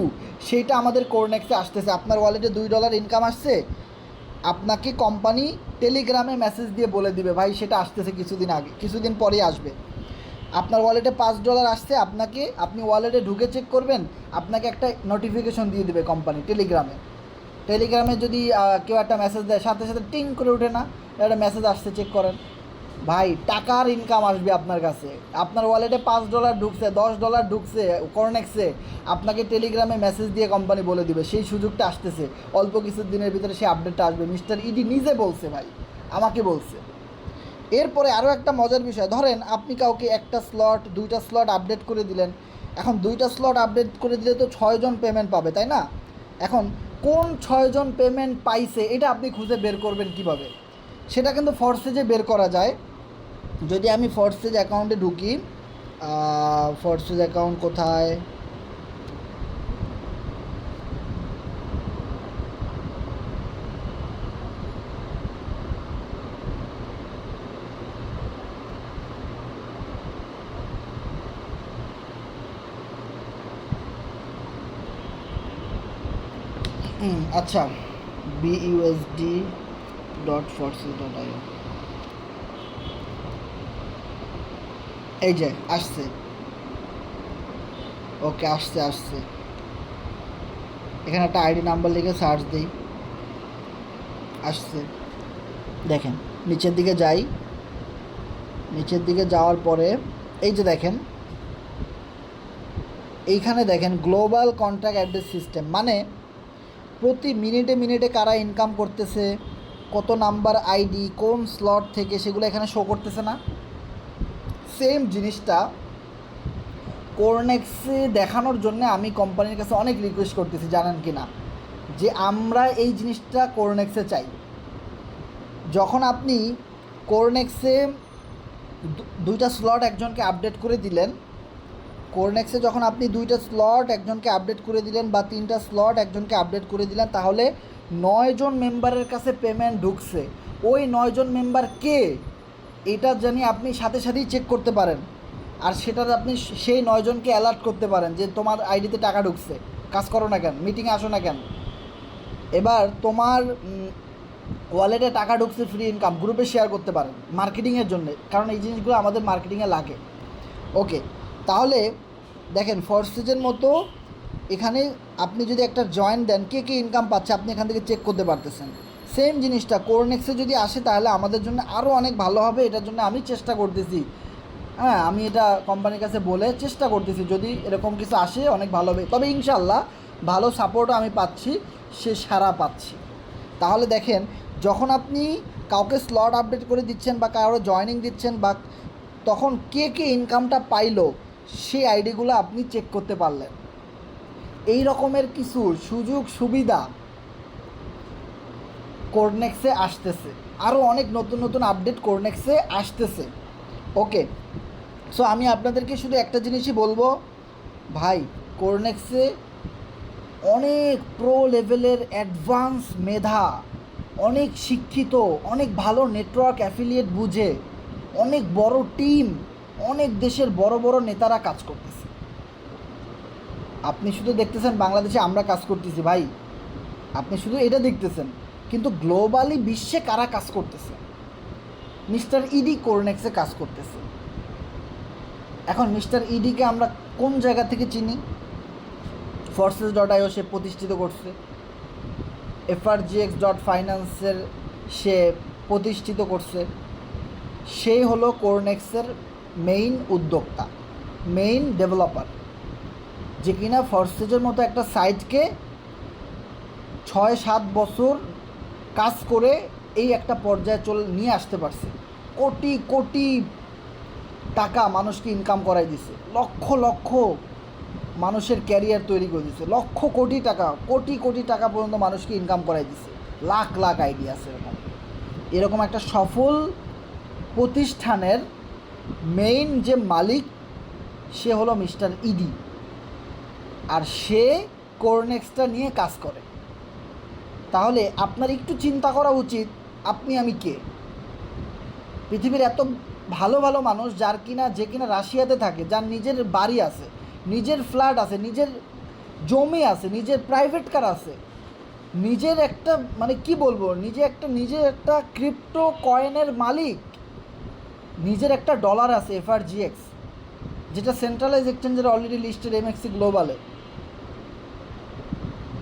সেইটা আমাদের কোরনেক্সে আসতেছে। আপনার ওয়ালেটে $2 ইনকাম আসছে, আপনাকে কোম্পানি টেলিগ্রামে মেসেজ দিয়ে বলে দিবে ভাই সেটা আসতেছে কিছুদিন আগে, কিছুদিন পরেই আসবে। আপনার ওয়ালেটে $5 আসছে, আপনি ওয়ালেটে ঢুকে চেক করবেন, আপনাকে একটা নোটিফিকেশন দিয়ে দেবে কোম্পানি টেলিগ্রামে যদি কেউ একটা মেসেজ দেয়, সাথে সাথে টিং করে ওঠে না, একটা মেসেজ আসছে চেক করেন ভাই, টাকার ইনকাম আসবে আপনার কাছে। আপনার ওয়ালেটে $5 ঢুকছে, $10 ঢুকছে কোরনেক্সে, আপনাকে টেলিগ্রামে মেসেজ দিয়ে কোম্পানি বলে দিবে সেই সুযোগটা আসতেছে, অল্প কিছু দিনের ভিতরে সেই আপডেটটা আসবে। মিস্টার ইডি নিজে বলছে ভাই, আমাকে বলছে। এরপরে আরও একটা মজার বিষয়, ধরেন আপনি কাউকে একটা স্লট 2টা স্লট আপডেট করে দিলেন, এখন 2টা স্লট আপডেট করে দিলে তো 6 জন পেমেন্ট পাবে, তাই না? এখন কোন 6 জন পেমেন্ট পাইছে এটা আপনি খুঁজে বের করবেন কিভাবে? সেটা কিন্তু ফোর্সেজে বের করা যায়। যদি আমি ফোর্সেজ অ্যাকাউন্টে ঢুকি, ফোর্সেজ অ্যাকাউন্ট কোথায়, আচ্ছা BUSD.forces.io, এই যে আসছে, ওকে আসছে। এখানে একটা আইডি নাম্বার লিখে সার্চ দিই, আসছে। দেখেন নিচের দিকে যাই, নিচের দিকে যাওয়ার পরে এই যে দেখেন, এইখানে দেখেন গ্লোবাল কন্ট্রাক্ট অ্যাড্রেস সিস্টেম, মানে প্রতি মিনিটে কারা ইনকাম করতেছে, কত নাম্বার আইডি, কোন স্লট থেকে, সেগুলো এখানে শো করতেছে না? সেম জিনিসটা কোরনেক্সে দেখানোর জন্য আমি কোম্পানির কাছে অনেক রিকোয়েস্ট করতেছি, জানেন কি না, যে আমরা এই জিনিসটা কোরনেক্সে চাই। যখন আপনি কোরনেক্সে 2টা স্লট একজনকে আপডেট করে দিলেন, কোরনেক্সে যখন আপনি 2টা স্লট একজনকে আপডেট করে দিলেন বা 3টা স্লট একজনকে আপডেট করে দিলেন, তাহলে 9 জন মেম্বারের কাছে পেমেন্ট ঢুকছে। ওই 9 জন মেম্বার কে এটা জানি আপনি সাথে সাথেই চেক করতে পারেন, আর সেটার আপনি সেই 9 জনকে অ্যালার্ট করতে পারেন যে তোমার আইডিতে টাকা ঢুকছে, কাজ করো না কেন, মিটিংয়ে আসো না কেন। এবার তোমার ওয়ালেটে টাকা ঢুকছে, ফ্রি ইনকাম, গ্রুপে শেয়ার করতে পারেন মার্কেটিংয়ের জন্য, কারণ এই জিনিসগুলো আমাদের মার্কেটিংয়ে লাগে। ওকে, তাহলে দেখেন ফোর্সেজের মতো এখানে আপনি যদি একটা জয়েন দেন, কে ইনকাম পাচ্ছে আপনি এখান থেকে চেক করতে পারতেছেন। সেম জিনিসটা কোরনেক্সে যদি আসে তাহলে আমাদের জন্য আরও অনেক ভালো হবে, এটার জন্য আমি চেষ্টা করতেছি। হ্যাঁ, আমি এটা কোম্পানির কাছে বলে চেষ্টা করতেছি, যদি এরকম কিছু আসে অনেক ভালো হবে। তবে ইনশাল্লাহ ভালো সাপোর্টও আমি পাচ্ছি, সে সারা পাচ্ছি। তাহলে দেখেন, যখন আপনি কাউকে স্লট আপডেট করে দিচ্ছেন বা কারো জয়েনিং দিচ্ছেন, বা তখন কে ইনকামটা পাইলো সেই আইডিগুলো আপনি চেক করতে পারলেন। এই রকমের কিছু সুযোগ সুবিধা কোরনেক্সে আসতেছে, আরও অনেক নতুন আপডেট কোরনেক্সে আসতেছে। ওকে, সো আমি আপনাদেরকে শুধু একটা জিনিসই বলবো ভাই, কোরনেক্সে অনেক প্রো লেভেলের অ্যাডভান্স মেধা, অনেক শিক্ষিত, অনেক ভালো নেটওয়ার্ক অ্যাফিলিয়েট বুঝে, অনেক বড় টিম, অনেক দেশের বড় নেতারা কাজ করতেছে। আপনি শুধু দেখতেছেন বাংলাদেশে আমরা কাজ করতেছি ভাই, আপনি শুধু এটা দেখতেছেন, কিন্তু গ্লোবালি বিশ্বে কারা কাজ করতেছে? মিস্টার ইডি কোরনেক্সে কাজ করতেছে। এখন মিস্টার ইডিকে আমরা কোন জায়গা থেকে চিনি? forces.io সে প্রতিষ্ঠিত করছে, frgx.finance সে প্রতিষ্ঠিত করছে, সেই হলো কোরনেক্সের মেইন উদ্যোক্তা। মেইন ডেভেলপার, যে কিনা ফরসেজের মতো একটা সাইটকে 6-7 বছর কাজ করে এই একটা পর্যায়ে নিয়ে আসতে পারছে। কোটি কোটি টাকা মানুষকে ইনকাম করাই দিছে, লক্ষ লক্ষ মানুষের ক্যারিয়ার তৈরি করে দিছে, লক্ষ কোটি টাকা, কোটি কোটি টাকা পর্যন্ত মানুষকে ইনকাম করাই দিছে, লাখ লাখ আইডিয়া আছে এরকম। এরকম একটা সফল প্রতিষ্ঠানের মেইন যে মালিক সে হলো মিস্টার ইডি, আর সে কোরনেক্সটা নিয়ে কাজ করে। তাহলে আপনার একটু চিন্তা করা উচিত আপনি আমি কে। পৃথিবীর এত ভালো ভালো মানুষ যে কিনা রাশিয়াতে থাকে, যার নিজের বাড়ি আছে, নিজের ফ্ল্যাট আছে, নিজের জমি আছে, নিজের প্রাইভেট কার আছে, নিজের একটা মানে কি বলবো, নিজের একটা ক্রিপ্টো কয়েনের মালিক, নিজের একটা ডলার আছে FRGX, যেটা সেন্ট্রালাইজ এক্সচেঞ্জের অলরেডি লিস্টেড MXC গ্লোবালে,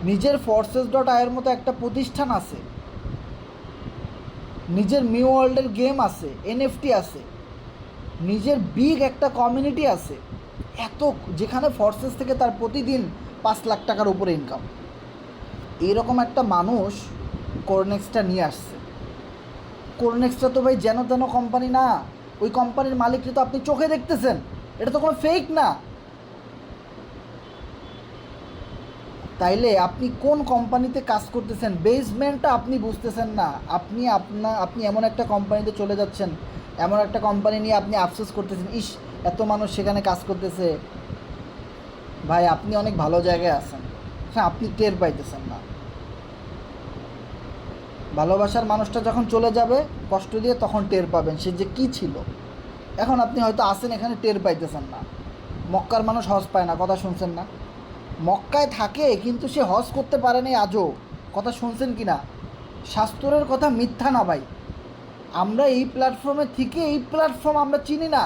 নিজের forces.ai এর মতো একটা প্রতিষ্ঠান আছে, নিজের মিউ ওয়ার্ল্ডের গেম আছে, NFT আছে, নিজের বিগ একটা কমিউনিটি আছে, এত যেখানে ফরসেস থেকে তার প্রতিদিন 5 লাখ টাকার উপরে ইনকাম। এইরকম একটা মানুষ কোরনেক্সটা নিয়ে আসছে। কোরনেক্সটা তো ভাই যেন তেন কোম্পানি না, ওই কোম্পানির মালিককে তো আপনি চোখে দেখতেছেন, এটা তো কোনো ফেক না। তাইলে আপনি কোন কোম্পানিতে কাজ করতেছেন, বেসমেন্টটা আপনি বুঝতেছেন না। আপনি এমন একটা কোম্পানিতে চলে যাচ্ছেন, এমন একটা কোম্পানি নিয়ে আপনি আফসোস করতেছেন, ইস এত মানুষ সেখানে কাজ করতেছে। ভাই আপনি অনেক ভালো জায়গায় আছেন, হ্যাঁ আপনি টের পাইতেছেন না। ভালোবাসার মানুষটা যখন চলে যাবে কষ্ট দিয়ে, তখন টের পাবেন সে যে কী ছিল। এখন আপনি হয়তো আসেন এখানে, টের পাইতেছেন না। মক্কার মানুষ হজ পায় না, কথা শুনছেন না? মক্কায় থাকে কিন্তু সে হজ করতে পারে নাই আজও, কথা শুনছেন কি না? শাস্ত্রের কথা মিথ্যা না ভাই। আমরা এই প্ল্যাটফর্মে থেকে এই প্ল্যাটফর্ম আমরা চিনি না,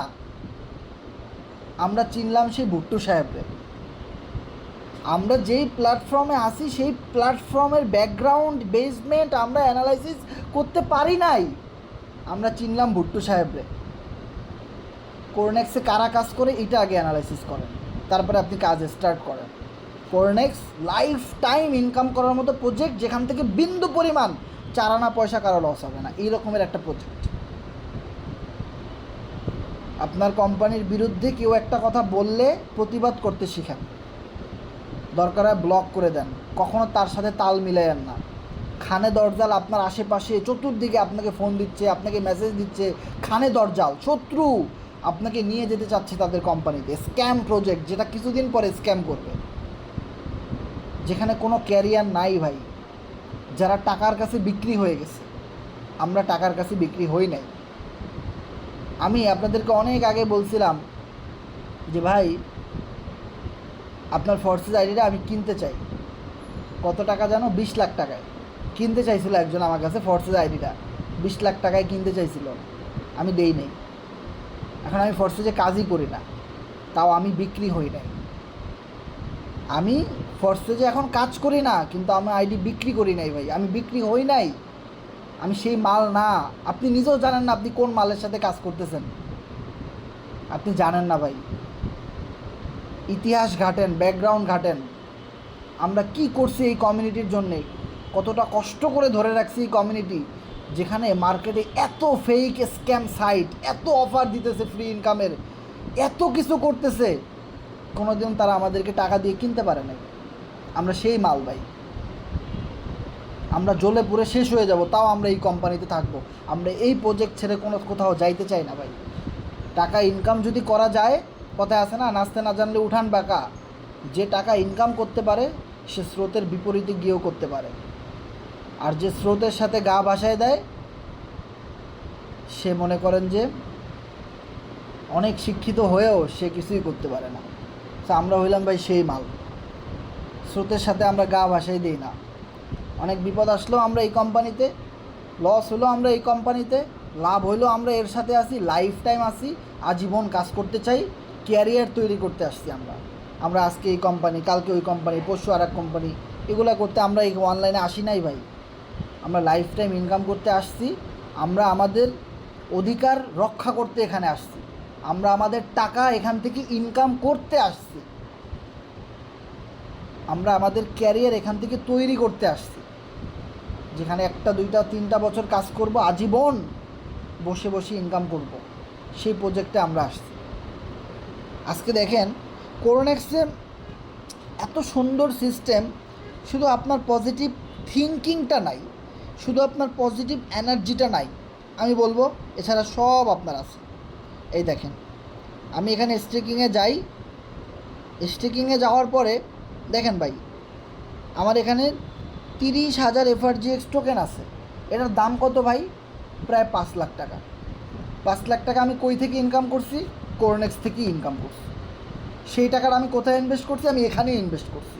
আমরা চিনলাম সেই ভুট্টু সাহেবরে। আমরা যেই প্ল্যাটফর্মে আসি সেই প্ল্যাটফর্মের ব্যাকগ্রাউন্ড বেসমেন্ট আমরা অ্যানালাইসিস করতে পারি নাই, আমরা চিনলাম ভুট্টু সাহেবরে। কোরনেক্সে কারা কাজ করে এটা আগে অ্যানালাইসিস করেন, তারপরে আপনি কাজ স্টার্ট করেন। কোরনেক্স লাইফ টাইম ইনকাম করার মতো প্রজেক্ট, যেখান থেকে বিন্দু পরিমাণ 4 আনা পয়সা কারো লস হবে না, এই রকমের একটা প্রজেক্ট। আপনার কোম্পানির বিরুদ্ধে কেউ একটা কথা বললে প্রতিবাদ করতে শিখেন, দরকার হয় ব্লক করে দেন, কখনো তার সাথে তাল মিলাইয়েন না। খানে দরজাল আপনার আশেপাশে চতুর্দিকে আপনাকে ফোন দিচ্ছে, আপনাকে মেসেজ দিচ্ছে, খানে দরজাল শত্রু আপনাকে নিয়ে যেতে চাচ্ছে তাদের কোম্পানিতে। স্ক্যাম প্রজেক্ট, যেটা কিছুদিন পরে স্ক্যাম করবে, যেখানে কোনো ক্যারিয়ার নাই ভাই, যারা টাকার কাছে বিক্রি হয়ে গেছে। আমরা টাকার কাছে বিক্রি হই নাই। আমি আপনাদেরকে অনেক আগে বলছিলাম যে ভাই আপনার ফরসেস আইডিটা আমি কিনতে চাই। কত টাকা জানো? 20 লাখ টাকায় কিনতে চাইছিল একজন আমার কাছে ফরসেস আইডিটা, 20 লাখ টাকায় কিনতে চাইছিল, আমি দেই নাই। এখন আমি ফরসেজে কাজই করি না, তাও আমি বিক্রি হই নাই। আমি ফরসেজে এখন কাজ করি না, কিন্তু আমি আইডি বিক্রি করি নাই ভাই, আমি বিক্রি হই নাই। আমি সেই মাল না, আপনি নিজেও জানেন না আপনি কোন মালের সাথে কাজ করতেছেন, আপনি জানেন না ভাই। ইতিহাস ঘাটেন, ব্যাকগ্রাউন্ড ঘাটেন, আমরা কি করছি এই কমিউনিটির জন্যে, কতটা কষ্ট করে ধরে রাখছি এই কমিউনিটি, যেখানে মার্কেটে এত ফেক স্ক্যাম সাইট, এত অফার দিতেছে ফ্রি ইনকামের, এত কিছু করতেছে, কোনো দিন তারা আমাদেরকে টাকা দিয়ে কিনতে পারে না। আমরা সেই মাল ভাই, আমরা জ্বলে পুড়ে শেষ হয়ে যাব, তাও আমরা এই কোম্পানিতে থাকবো। আমরা এই প্রজেক্ট ছেড়ে কোথাও যাইতে চাই না ভাই। টাকা ইনকাম যদি করা যায়, কথায় আছে না, নাচতে না জানলে উঠান বাঁকা। যে টাকা ইনকাম করতে পারে সে স্রোতের বিপরীতে গিয়েও করতে পারে, আর যে স্রোতের সাথে গা ভাসায় দেয় সে মনে করেন যে অনেক শিক্ষিত হয়েও সে কিছুই করতে পারে না। তো আমরা হইলাম ভাই সেই মাল, স্রোতের সাথে আমরা গা ভাসাই দিই না। অনেক বিপদ আসলেও আমরা এই কোম্পানিতে, লস হলো আমরা এই কোম্পানিতে, লাভ হইলেও আমরা এর সাথে আসি, লাইফ টাইম আসি, আজীবন কাজ করতে চাই, ক্যারিয়ার তৈরি করতে আসছি আমরা আজকে এই কোম্পানি, কালকে ওই কোম্পানি, পরশু আর এক কোম্পানি, এগুলো করতে আমরা এই অনলাইনে আসি নাই ভাই। আমরা লাইফ টাইম ইনকাম করতে আসছি, আমরা আমাদের অধিকার রক্ষা করতে এখানে আসছি। আমরা আমাদের টাকা এখান থেকে ইনকাম করতে আসছি, আমরা আমাদের ক্যারিয়ার এখান থেকে তৈরি করতে আসছি, যেখানে 1, 2, 3 বছর কাজ করব, আজীবন বসে বসে ইনকাম করব, সেই প্রজেক্টে আমরা আসছি। আজকে দেখেন কোরোনেক্সে এত সুন্দর সিস্টেম, শুধু আপনার পজিটিভ থিঙ্কিংটা নাই, শুধু আপনার পজিটিভ এনার্জিটা নাই, আমি বলবো এছাড়া সব আপনার আছে। এই দেখেন আমি এখানে স্টেকিংয়ে যাই, স্টেকিংয়ে যাওয়ার পরে দেখেন ভাই আমার এখানে 30,000 FRGX টোকেন আছে। এটার দাম কত ভাই? প্রায় 5 লাখ টাকা। 5 লাখ টাকা আমি কই থেকে ইনকাম করছি? কোরোনেক্স থেকেই ইনকাম করছি। সেই টাকাটা আমি কোথায় ইনভেস্ট করছি? আমি এখানেই ইনভেস্ট করছি,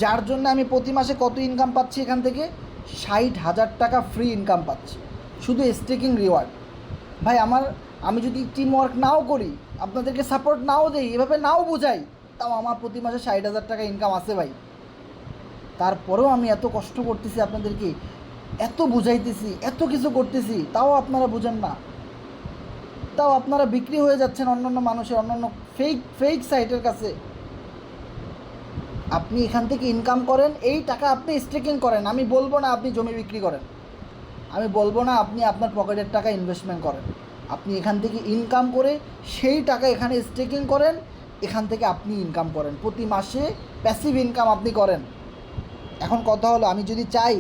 যার জন্য আমি প্রতি মাসে কত ইনকাম পাচ্ছি? এখান থেকে 60,000 টাকা ফ্রি ইনকাম পাচ্ছি, শুধু স্টেকিং রিওয়ার্ড। ভাই আমি যদি টিম ওয়ার্ক নাও করি, আপনাদেরকে সাপোর্ট নাও দেই, এভাবে নাও বোঝাই, তাও আমার প্রতি মাসে 60,000 টাকা ইনকাম আছে ভাই। তারপরেও আমি এত কষ্ট করতেছি, আপনাদেরকে এত বুঝাইতেছি, এত কিছু করতেছি, তাও আপনারা বুঝেন না, তাও আপনারা বিক্রি হয়ে যাচ্ছেন অন্যান্য মানুষের, অন্যান্য ফেক সাইটের কাছে। আপনি এখান থেকে ইনকাম করেন, এই টাকা আপনি স্টেকিং করেন। আমি বলবো না আপনি জমি বিক্রি করেন, আমি বলবো না আপনি আপনার পকেটের টাকা ইনভেস্টমেন্ট করেন। আপনি এখান থেকে ইনকাম করে সেই টাকা এখানে স্টেকিং করেন, এখান থেকে আপনি ইনকাম করেন, প্রতি মাসে প্যাসিভ ইনকাম আপনি করেন। এখন কথা হলো, আমি যদি চাই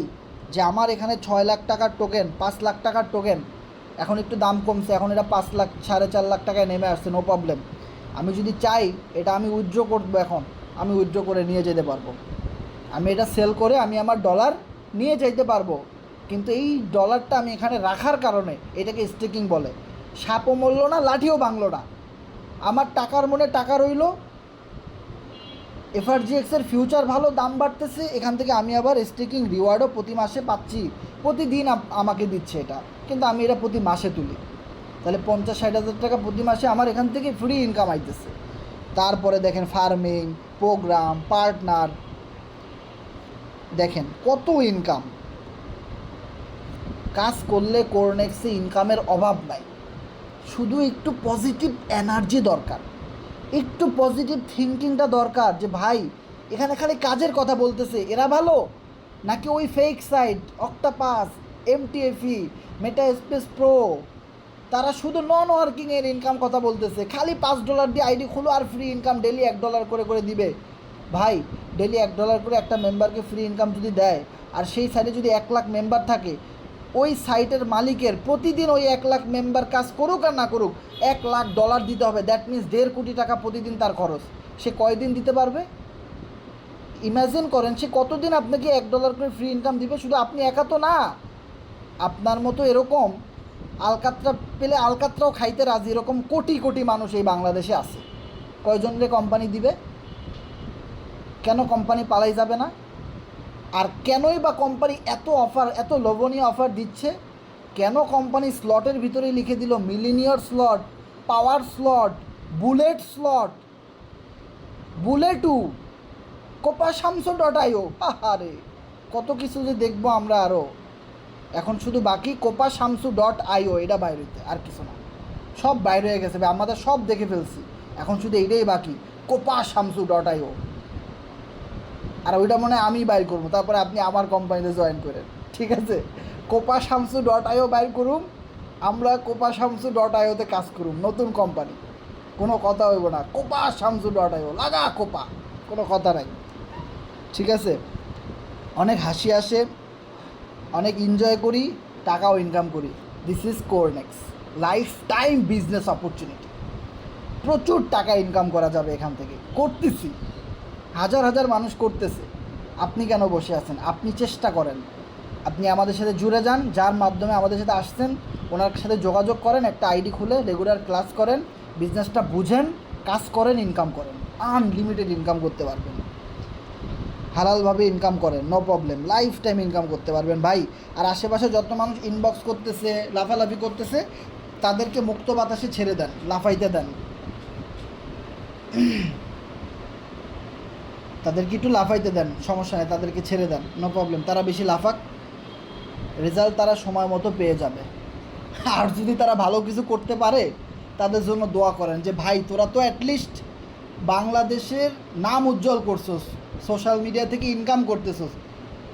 যে আমার এখানে 6 লাখ টাকার টোকেন, 5 লাখ টাকার টোকেন, এখন একটু দাম কমছে, এখন এটা 5 লাখ 4.5 লাখ টাকায় নেমে আসছে, নো প্রবলেম। আমি যদি চাই এটা আমি উইথড্র করবো, এখন আমি উইথড্র করে নিয়ে যেতে পারবো, আমি এটা সেল করে আমি আমার ডলার নিয়ে যেতে পারবো। কিন্তু এই ডলারটা আমি এখানে রাখার কারণে এটাকে স্টেকিং বলে। সাপও মরল না, লাঠিও ভাঙলো না, আমার টাকার মনে টাকা রইল। FRGXের ফিউচার ভালো, দাম বাড়তেছে, এখান থেকে আমি আবার স্টেকিং রিওয়ার্ডও প্রতি মাসে পাচ্ছি, প্রতিদিন আমাকে দিচ্ছে এটা, কিন্তু আমি এটা প্রতি মাসে তুলি, তাহলে 50-60 হাজার টাকা প্রতি মাসে আমার এখান থেকে ফ্রি ইনকাম আইতেছে। তারপরে দেখেন ফার্মিং, প্রোগ্রাম, পার্টনার, দেখেন কত ইনকাম। কাজ করলে কোরোনেক্সে ইনকামের অভাব নাই, শুধু একটু পজিটিভ এনার্জি দরকার, একটু পজিটিভ থিঙ্কিংটা দরকার, যে ভাই এখানে খালি কাজের কথা বলতেছে, এরা ভালো নাকি ওই ফেক সাইট অক্টাপাস, MTFE, মেটা স্পেস প্রো, তারা শুধু নন ওয়ার্কিংয়ের ইনকাম কথা বলতেছে, খালি $5 দিয়ে আইডি খুলো আর ফ্রি ইনকাম ডেলি $1 করে করে দিবে। ভাই ডেলি $1 করে একটা মেম্বারকে ফ্রি ইনকাম যদি দেয়, আর সেই সাইটে যদি 1 লাখ মেম্বার থাকে, ওই সাইটের মালিকের প্রতিদিন ওই 1 লাখ মেম্বার কাজ করুক আর না করুক $1,00,000 দিতে হবে, দ্যাট মিনস 1.5 কোটি টাকা প্রতিদিন তার খরচ। সে কয়দিন দিতে পারবে? ইমাজিন করেন সে কতদিন আপনাকে $1 করে ফ্রি ইনকাম দিবে। শুধু আপনি একা তো না, আপনার মতো এরকম আলকাতরা পেলে আলকাতরাও খাইতে রাজি, এরকম কোটি কোটি মানুষ এই বাংলাদেশে আছে। কয়জনরে কোম্পানি দিবে? কেন কোম্পানি পালাই যাবে না? আর কেনই বা কোম্পানি এত অফার, এত লোভনীয় অফার দিচ্ছে? কেন কোম্পানি স্লটের ভিতরে লিখে দিল মিলিনিয়ার স্লট, পাওয়ার স্লট, বুলেট স্লট, বুলেটু, কোপাশামসু.io, আরে কত কিছু যে দেখবো আমরা আরও। এখন শুধু বাকি কোপাশামসু.io, এটা বাইরে হইতে, আর কিছু না, সব বাইরে হয়ে গেছে, আমাদের সব দেখে ফেলছি, এখন শুধু এইটাই বাকি, কোপাশামসু.io। আর ওইটা মনে হয় আমি বাইর করবো, তারপরে আপনি আমার কোম্পানিতে জয়েন করেন, ঠিক আছে? কোপাশামসু.io বাইর করুন, আমরা কোপাশামসু.ioতে কাজ করুন, নতুন কোম্পানি, কোনো কথা হইব না। কোপাশামসু.io লাগা কোপা, কোনো কথা নাই, ঠিক আছে? অনেক হাসি আসে, অনেক এনজয় করি, টাকাও ইনকাম করি। This is Cornex, lifetime business opportunity. প্রচুর টাকা ইনকাম করা যাবে এখান থেকে, করতেছি, হাজার হাজার মানুষ করতেছে। আপনি কেন বসে আছেন? আপনি চেষ্টা করেন, আপনি আমাদের সাথে জুড়ে যান, যার মাধ্যমে আমাদের সাথে আসছেন ওনার সাথে যোগাযোগ করেন, একটা আইডি খুলে রেগুলার ক্লাস করেন, বিজনেসটা বুঝেন, কাজ করেন, ইনকাম করেন, আনলিমিটেড ইনকাম করতে পারবেন, হালালভাবে ইনকাম করেন, no problem, lifetime income করতে পারবেন ভাই। আর আশেপাশে যত মানুষ ইনবক্স করতেছে, লাফালাফি করতেছে, তাদেরকে মুক্ত বাতাসে ছেড়ে দেন, লাফাইতে দেন, তাদেরকে একটু লাফাইতে দেন, সমস্যা নেই, তাদেরকে ছেড়ে দেন, নো প্রবলেম, তারা বেশি লাফাক, রেজাল্ট তারা সময় মতো পেয়ে যাবে। আর যদি তারা ভালো কিছু করতে পারে, তাদের জন্য দোয়া করেন যে ভাই তোরা তো অ্যাটলিস্ট বাংলাদেশের নাম উজ্জ্বল করছস, সোশ্যাল মিডিয়া থেকে ইনকাম করতেছস,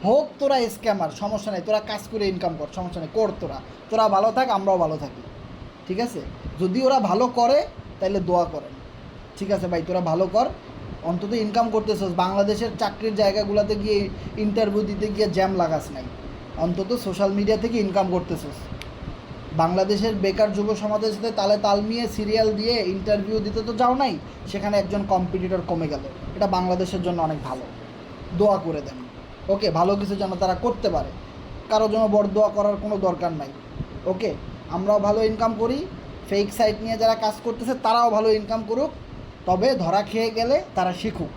হোক তোরা স্ক্যামার সমস্যা নেই, তোরা কাজ করে ইনকাম কর সমস্যা নেই, কর তোরা ভালো থাক, আমরাও ভালো থাকি, ঠিক আছে? যদি ওরা ভালো করে তাহলে দোয়া করেন, ঠিক আছে ভাই তোরা ভালো কর, অন্তত ইনকাম করতেছস, বাংলাদেশের চাকরির জায়গাগুলোতে গিয়ে ইন্টারভিউ দিতে গিয়ে জ্যাম লাগাস নাই, অন্তত সোশ্যাল মিডিয়া থেকে ইনকাম করতেছস। বাংলাদেশের বেকার যুব সমাজের সাথে তালে তাল মিলিয়ে সিরিয়াল দিয়ে ইন্টারভিউ দিতে তো যাও নাই, সেখানে একজন কম্পিটিটর কমে গেল, এটা বাংলাদেশের জন্য অনেক ভালো, দোয়া করে দেন। ওকে, ভালো কিছু যেন তারা করতে পারে, কারোর জন্য বড় দোয়া করার কোনো দরকার নাই। ওকে, আমরাও ভালো ইনকাম করি, ফেক সাইট নিয়ে যারা কাজ করতেছে তারাও ভালো ইনকাম করুক, তবে ধরা খেয়ে গেলে তারা শিখুক,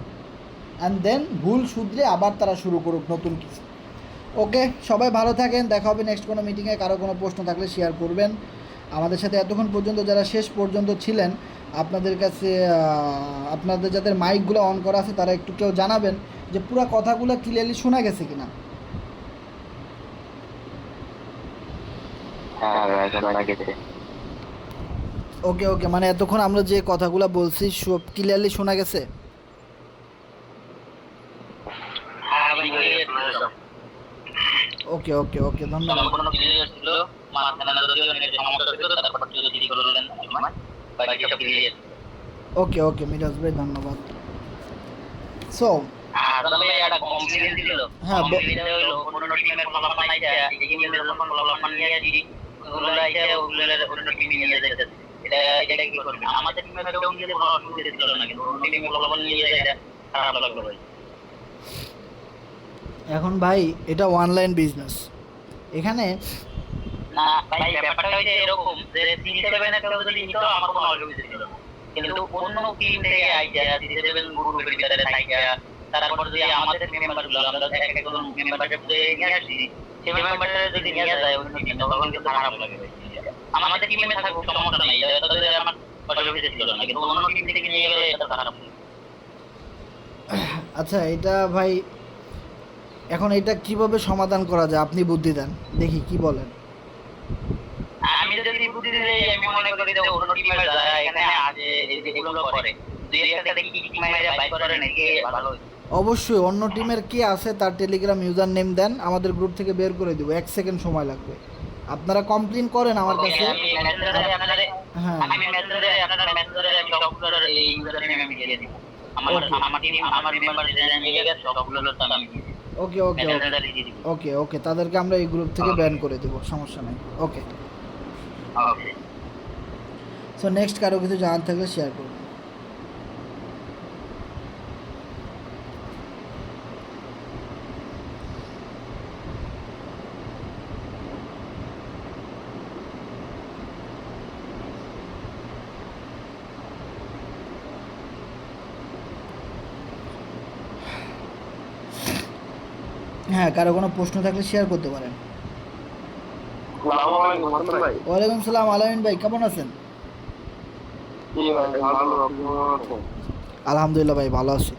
অ্যান্ড দেন ভুল শুধরে আবার তারা শুরু করুক নতুন কিছু। ওকে, সবাই ভালো থাকেন, দেখা হবে নেক্সট কোনো মিটিংয়ে। কারো কোনো প্রশ্ন থাকলে শেয়ার করবেন। আমাদের সাথে এতক্ষণ পর্যন্ত যারা শেষ পর্যন্ত ছিলেন, আপনাদের কাছে আপনাদের যাদের মাইকগুলো অন করা আছে তারা একটু কেউ জানাবেন যে পুরো কথাগুলো ক্লিয়ারলি শোনা গেছে কিনা। ওকে ওকে, মানে এতক্ষণ আমরা যে কথাগুলো বলছি সব ক্লিয়ারলি শোনা গেছে? ওকে ওকে ওকে, ধন্যবাদ। ওকে ওকে মিরাজ ভাই, ধন্যবাদ। সো হ্যাঁ, এখন ভাই এটা অনলাইন বিজনেস, এখানে না ভাই ব্যাপারটা হচ্ছে এরকম যে C7 এর কেউ যদি নিতো আমার কোনো অসুবিধা ছিল না, কিন্তু অন্য টিম থেকে আইডিয়া C7 গ্রুপের ভিতরে থাইকা তারপর যদি আমাদের মেম্বারগুলো আমরা একজন মেম্বারশিপ নিয়ে আসি, সেই মেম্বারটা যদি নিয়ে যায় অন্য টিম তখন কিন্তু খারাপ লাগে। আমাদের টিমে থাকবে সমস্যা নাই, তাহলে আমার অসুবিধা ছিল না, কিন্তু অন্য টিম থেকে নিয়ে গেলে এটা খারাপ লাগে। আচ্ছা, এটা ভাই এখন এটা কিভাবে সমাধান করা যায় আপনি বুদ্ধি দেন, দেখি কি বলেন। আমি যদি বুদ্ধি দিই, আমি মনে করি যে অন্য টিমে যারা এখানে আছে এগুলো করে দুই একটা দেখি টিমে বাইক করে নাকি ভালো। অবশ্যই অন্য টিমের কে আছে তার টেলিগ্রাম ইউজার নেম দেন, আমাদের গ্রুপ থেকে বের করে দেবো, 1 সেকেন্ড সময় লাগবে। আপনারা কমপ্লেন করেন আমার কাছে। হ্যাঁ, আমি মেসেঞ্জারে আপনাদের মেসেঞ্জারে আমি সবগুলোর এই ইউজার নেম আমি দিয়ে দিব। আমার টিম আমার মেম্বার যারা নিয়ে গেছে সবগুলোর তো আমি দিয়ে দিব। ওকে ওকে ওকে ওকে, তাদেরকে আমরা এই গ্রুপ থেকে ব্যান করে দেবো, সমস্যা নেই। ওকে, ওকে। সো নেক্সট কারো কিছু জানার থাকলে শেয়ার করুন। হ্যাঁ, কারো কোনো প্রশ্ন থাকলে শেয়ার করতে পারেন। ওয়ালাইকুম সালাম আলামিন ভাই, কেমন আছেন? আলহামদুলিল্লাহ ভাই, ভালো আছি।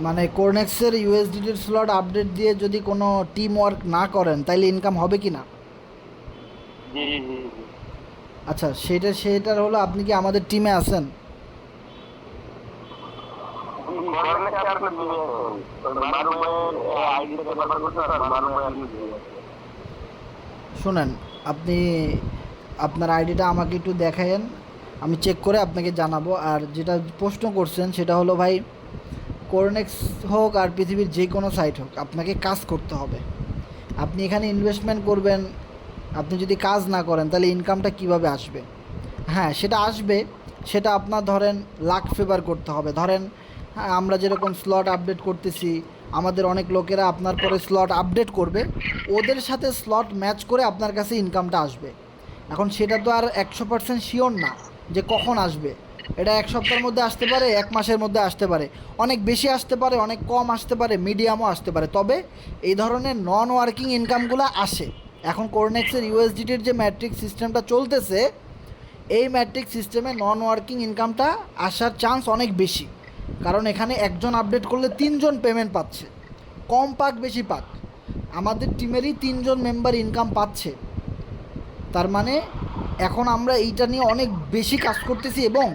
মানে কোরনেক্সের ইউএসডিটির স্লট আপডেট দিয়ে যদি কোনো টিম ওয়ার্ক না করেন তাইলে ইনকাম হবে কি না? আচ্ছা, সেটার হলো আপনি কি আমাদের টিমে আছেন? শুনেন, আপনি আপনার আইডিটা আমাকে একটু দেখায়েন, আমি চেক করে আপনাকে জানাবো। আর যেটা প্রশ্ন করছেন সেটা হলো ভাই, কোরনেক্স হোক আর পৃথিবীর যে কোনো সাইট হোক, আপনাকে কাজ করতে হবে। আপনি এখানে ইনভেস্টমেন্ট করবেন, আপনি যদি কাজ না করেন তাহলে ইনকামটা কিভাবে আসবে? হ্যাঁ, সেটা আসবে, সেটা আপনার ধরেন লাক ফেভার করতে হবে। ধরেন হ্যাঁ, আমরা যেরকম স্লট আপডেট করতেছি, আমাদের অনেক লোকেরা আপনার পরে স্লট আপডেট করবে, ওদের সাথে স্লট ম্যাচ করে আপনার কাছে ইনকামটা আসবে। এখন সেটা তো আর 100% শিওর না যে কখন আসবে, এটা 1 সপ্তাহের মধ্যে আসতে পারে, 1 মাসের মধ্যে আসতে পারে, অনেক বেশি আসতে পারে, অনেক কম আসতে পারে, মিডিয়ামও আসতে পারে, তবে এই ধরনের নন ওয়ার্কিং ইনকামগুলো আসে। এখন কোরনেক্সের ইউএসডিটির যে ম্যাট্রিক সিস্টেমটা চলতেছে, এই ম্যাট্রিক সিস্টেমে নন ওয়ার্কিং ইনকামটা আসার চান্স অনেক বেশি, কারণ এখানে একজন আপডেট করলে 3 জন পেমেন্ট পাচ্ছে, কম পাক বেশি পাক আমাদের টিমেরই 3 জন মেম্বার ইনকাম পাচ্ছে। তার মানে এখন আমরা এইটা নিয়ে অনেক বেশি কাজ করতেছি এবং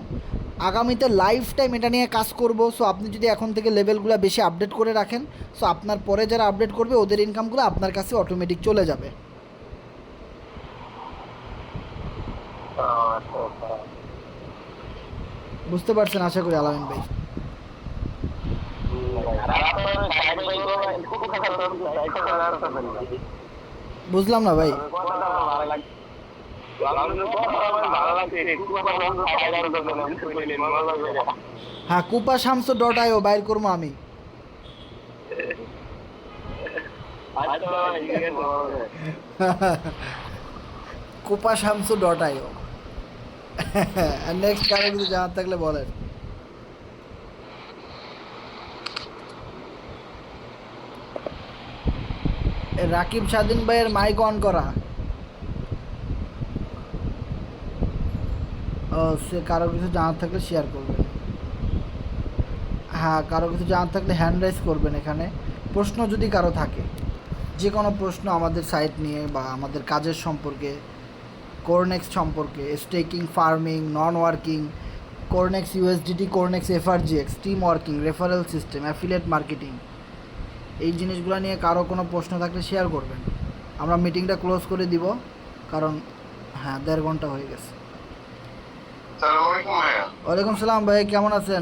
আগামীতে লাইফ টাইম এটা নিয়ে কাজ করব। সো আপনি যদি এখন থেকে লেভেলগুলো বেশি আপডেট করে রাখেন, সো আপনার পরে যারা আপডেট করবে ওদের ইনকামগুলো আপনার কাছে অটোমেটিক চলে যাবে। বুঝতে পারছেন আশা করি আলামিন ভাই। বুঝলাম না ভাই। হ্যাঁ, kupasamsu.io বাইর করবো আমি। kupasamsu.io আর নেক্সট কারো কিছু জানার থাকলে বলেন। রাকিব স্বাধীন ভাইয়ের মাইক অন করা। ও সে কারো কিছু জানার থাকলে শেয়ার করবেন। হ্যাঁ, কারো কিছু জানার থাকলে হ্যান্ড রাইজ করবেন। এখানে প্রশ্ন যদি কারো থাকে, যে কোনো প্রশ্ন আমাদের সাইট নিয়ে বা আমাদের কাজের সম্পর্কে, কোরনেক্স সম্পর্কে, staking, farming, non working, Cornex USDT, Cornex FRGX, team working, referral system, affiliate marketing, এই জিনিসগুলো নিয়ে কারো কোনো প্রশ্ন থাকলে শেয়ার করবেন। আমরা মিটিংটা ক্লোজ করে দিব, কারণ হ্যাঁ 1.5 ঘন্টা হয়ে গেছে। ওয়ালাইকুম সালাম ভাই, কেমন আছেন?